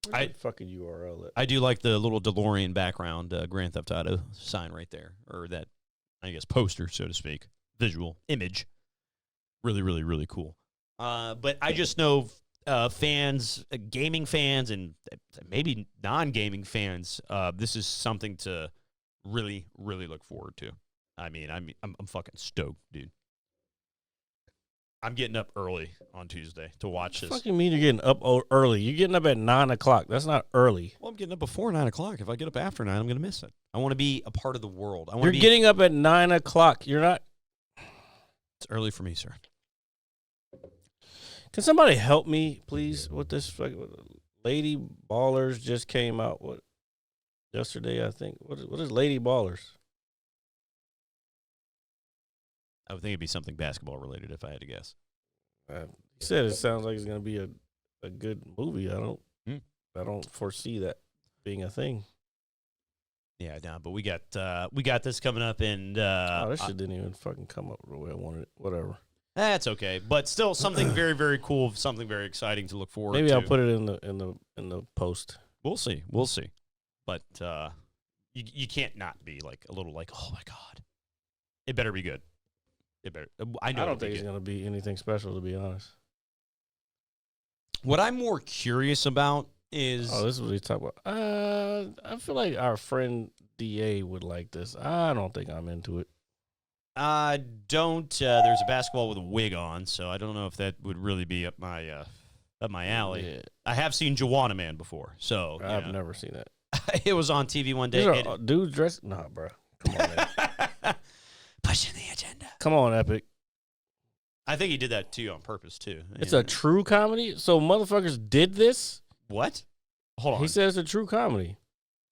Where's the fucking URL at? I do like the little DeLorean background Grand Theft Auto sign right there, or that, I guess, poster, so to speak, visual image. Really, really, really cool. But I just know fans, gaming fans, and maybe non-gaming fans, this is something to really, really look forward to. I mean, I'm fucking stoked, dude. I'm getting up early on Tuesday to watch this. Fucking mean you're getting up early? You're getting up at 9 o'clock. That's not early. Well, I'm getting up before 9 o'clock. If I get up after 9, I'm going to miss it. I want to be a part of the world. You're getting up at 9 o'clock. You're not. It's early for me, sir. Can somebody help me, please, with this? Lady Ballers just came out yesterday, I think. What is Lady Ballers? I would think it'd be something basketball related if I had to guess. You said it sounds like it's going to be a good movie. I don't foresee that being a thing. Yeah, no, but we got this coming up, and This shit didn't even fucking come up the way I wanted it. Whatever. That's okay, but still something very, very cool, something very exciting to look forward to. Maybe I'll put it in the post. We'll see, but you can't not be like a little like, oh my god, it better be good. It better. I know. I don't think it's going to be anything special, to be honest. What I'm more curious about is. Oh, this is what he's talking about. I feel like our friend DA would like this. I don't think I'm into it. Don't. There's a basketball with a wig on, so I don't know if that would really be up my alley. Yeah. I have seen Juwanna Man before, so I've never seen that. it was on TV one day. These are dudes dressed. Nah, bro. Come on, man. Pushing the agenda. Come on, Epic. I think he did that to you on purpose too. It's a true comedy. So motherfuckers did this. What? Hold on. He says it's a true comedy.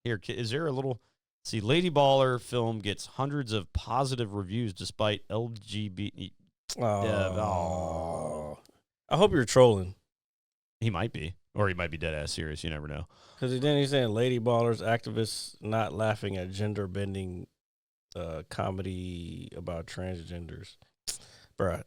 Here, is there a little? See, Lady Baller film gets hundreds of positive reviews despite LGBT. Oh. I hope you're trolling. He might be, or he might be dead ass serious. You never know. Because then he's saying lady ballers, activists not laughing at gender bending comedy about transgenders. Bruh,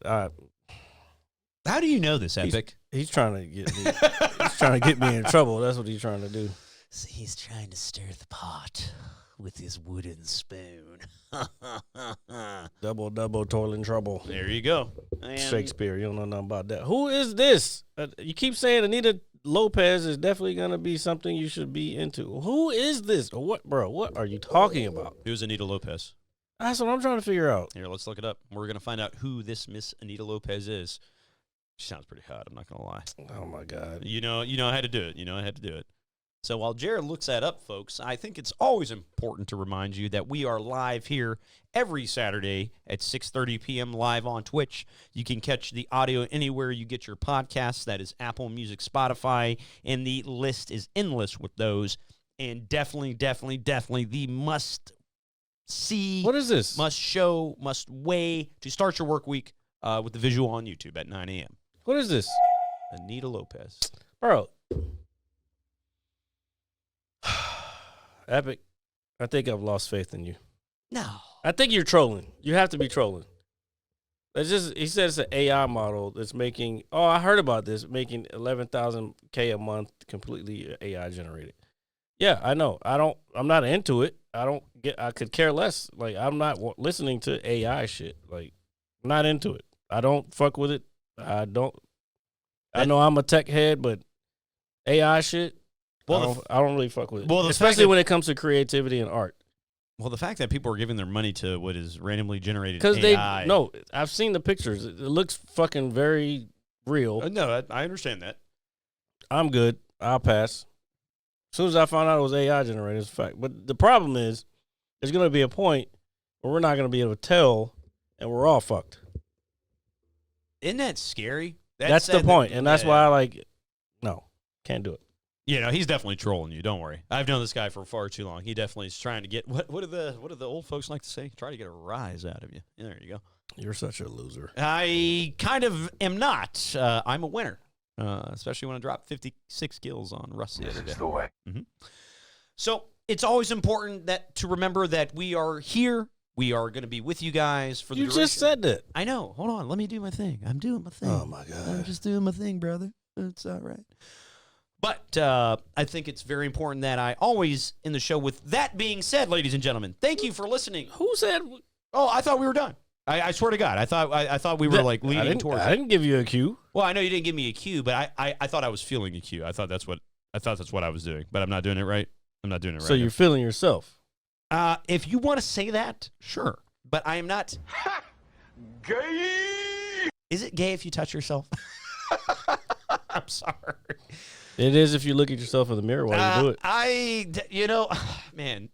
How do you know this, Epic? he's trying to get me. He's trying to get me in trouble. That's what he's trying to do. So he's trying to stir the pot with his wooden spoon. Double, toil in trouble. There you go. And Shakespeare, you don't know nothing about that. Who is this? You keep saying Anita Lopez is definitely going to be something you should be into. Who is this? What, bro? What are you talking about? Who's Anita Lopez? That's what I'm trying to figure out. Here, let's look it up. We're going to find out who this Miss Anita Lopez is. She sounds pretty hot, I'm not going to lie. Oh, my God. You know I had to do it. I had to do it. So while Jared looks that up, folks, I think it's always important to remind you that we are live here every Saturday at 6:30 p.m. live on Twitch. You can catch the audio anywhere you get your podcasts. That is Apple Music, Spotify, and the list is endless with those. And definitely the must-see, What is this? must show, must weigh to start your work week with the visual on YouTube at 9 a.m. What is this? Anita Lopez. Bro. Epic, I think I've lost faith in you. No. I think you're trolling. You have to be trolling. It's just, he said it's an AI model that's making, I heard about this, making 11,000 K a month completely AI generated. Yeah, I know. I'm not into it. I could care less. Like, I'm not listening to AI shit. Like, I'm not into it. I don't fuck with it. I know I'm a tech head, but AI shit, Well, I don't really fuck with it. Well, especially when it comes to creativity and art. Well, the fact that people are giving their money to what is randomly generated Because AI. I've seen the pictures. It looks fucking very real. No, I understand that. I'm good. I'll pass. As soon as I found out it was AI generated, it's a fact. But the problem is, there's going to be a point where we're not going to be able to tell, and we're all fucked. Isn't that scary? That's the point, and that's why no, can't do it. You know, he's definitely trolling you. Don't worry. I've known this guy for far too long. He definitely is trying to get what do the old folks like to say? Try to get a rise out of you. Yeah, there you go. You're such a loser. I kind of am not. I'm a winner, especially when I dropped 56 kills on Russ the other day. This is the way. Mm-hmm. So it's always important to remember that we are here. We are going to be with you guys for the duration. You just said that. I know. Hold on. Let me do my thing. I'm doing my thing. Oh, my God. I'm just doing my thing, brother. It's all right. But I think it's very important that I always in the show. With that being said, ladies and gentlemen, thank you for listening. Who said? Oh, I thought we were done. I swear to God, I thought we were leading towards. I didn't give you a cue. Well, I know you didn't give me a cue, but I thought I was feeling a cue. I thought that's what I was doing, but I'm not doing it right. I'm not doing it right. So you're feeling yourself. If you want to say that, sure, but I am not. Gay. Is it gay if you touch yourself? I'm sorry. It is if you look at yourself in the mirror while you do it. Man,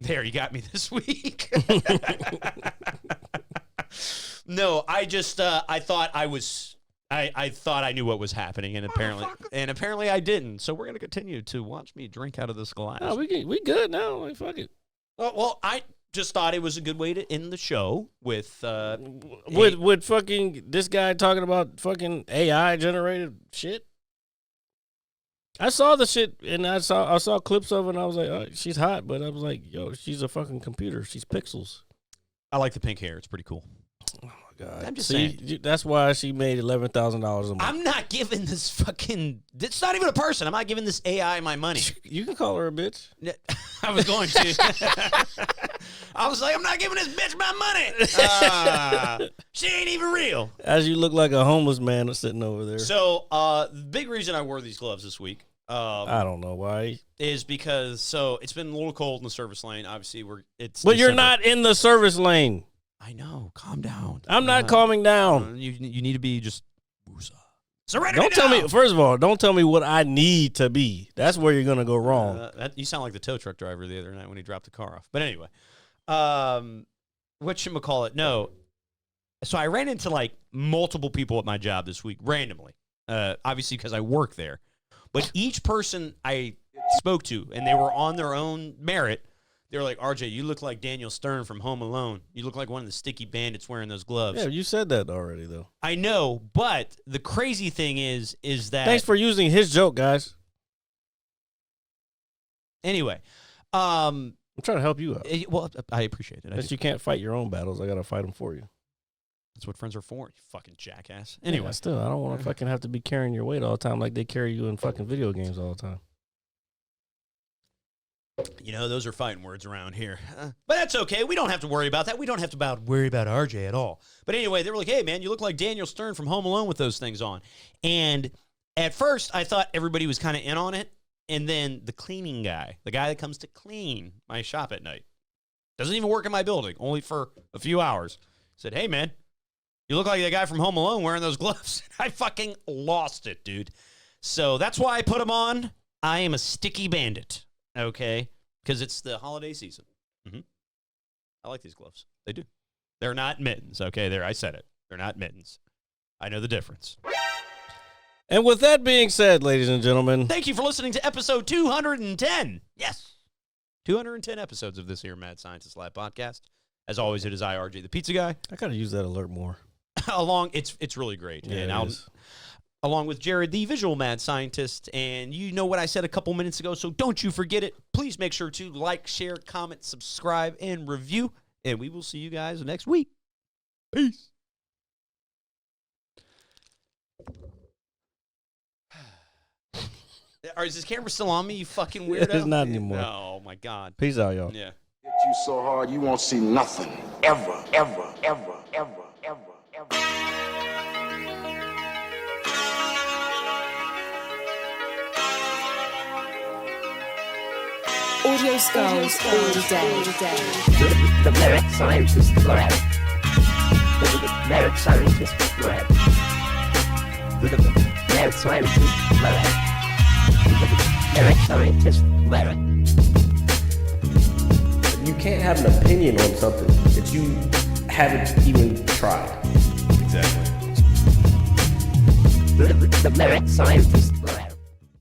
there, you got me this week. No, I just, I thought I thought I knew what was happening, and apparently I didn't. So we're going to continue to watch me drink out of this glass. No, we good now. Like, fuck it. Well, I just thought it was a good way to end the show with fucking this guy talking about fucking AI generated shit. I saw the shit and I saw clips of it and I was like, oh, she's hot, but I was like, yo, she's a fucking computer. She's pixels. I like the pink hair. It's pretty cool. Oh my God. I'm just saying. That's why she made $11,000 a month. I'm not giving this fucking. It's not even a person. I'm not giving this AI my money. You can call her a bitch. I was going to. I was like, I'm not giving this bitch my money. She ain't even real. As you look like a homeless man sitting over there. So the big reason I wore these gloves this week. I don't know why. Is because it's been a little cold in the service lane. Obviously, But December. You're not in the service lane. I know. Calm down. I'm not calming down. You need to be just. Serenity. Don't tell me. First of all, don't tell me what I need to be. That's where you're gonna go wrong. You sound like the tow truck driver the other night when he dropped the car off. But anyway, whatchamacallit? No. So I ran into like multiple people at my job this week randomly. Obviously because I work there. But each person I spoke to, and they were on their own merit, They were like, RJ, you look like Daniel Stern from Home Alone. You look like one of the sticky bandits wearing those gloves. Yeah, you said that already, though. I know, but the crazy thing is that... Thanks for using his joke, guys. Anyway. I'm trying to help you out. Well, I appreciate it. Since you can't fight your own battles, I got to fight them for you. That's what friends are for, you fucking jackass. Anyway. Yeah, still, I don't want to fucking have to be carrying your weight all the time like they carry you in fucking video games all the time. You know, those are fighting words around here. But that's okay. We don't have to worry about that. We don't have to worry about RJ at all. But anyway, they were like, hey, man, you look like Daniel Stern from Home Alone with those things on. And at first, I thought everybody was kind of in on it. And then the cleaning guy, the guy that comes to clean my shop at night, doesn't even work in my building, only for a few hours, said, hey, man, you look like the guy from Home Alone wearing those gloves. I fucking lost it, dude. So that's why I put them on. I am a sticky bandit. Okay, because it's the holiday season. I like these gloves. They do. They're not mittens. Okay, there, I said it. They're not mittens. I know the difference. And with that being said, ladies and gentlemen, Thank you for listening to episode 210. Yes, 210 episodes of this here Mad Scientist Lab podcast. As always, it is I, RJ, the pizza guy. I gotta use that alert more. It's really great. Yeah, And it is. along with Jared, the visual mad scientist. And you know what I said a couple minutes ago, so don't you forget it. Please make sure to like, share, comment, subscribe, and review. And we will see you guys next week. Peace. Is this camera still on me, you fucking weirdo? It's not anymore. Oh, my God. Peace out, y'all. Yeah. Hit you so hard you won't see nothing. Ever, ever, ever, ever, ever, ever. Audio skulls all day. The Merit Scientist Lab. The Merit Scientist Lab. The Merit Scientist Lab. The Merit Scientist Lab. You can't have an opinion on something that you haven't even tried. Exactly. The Merit Scientist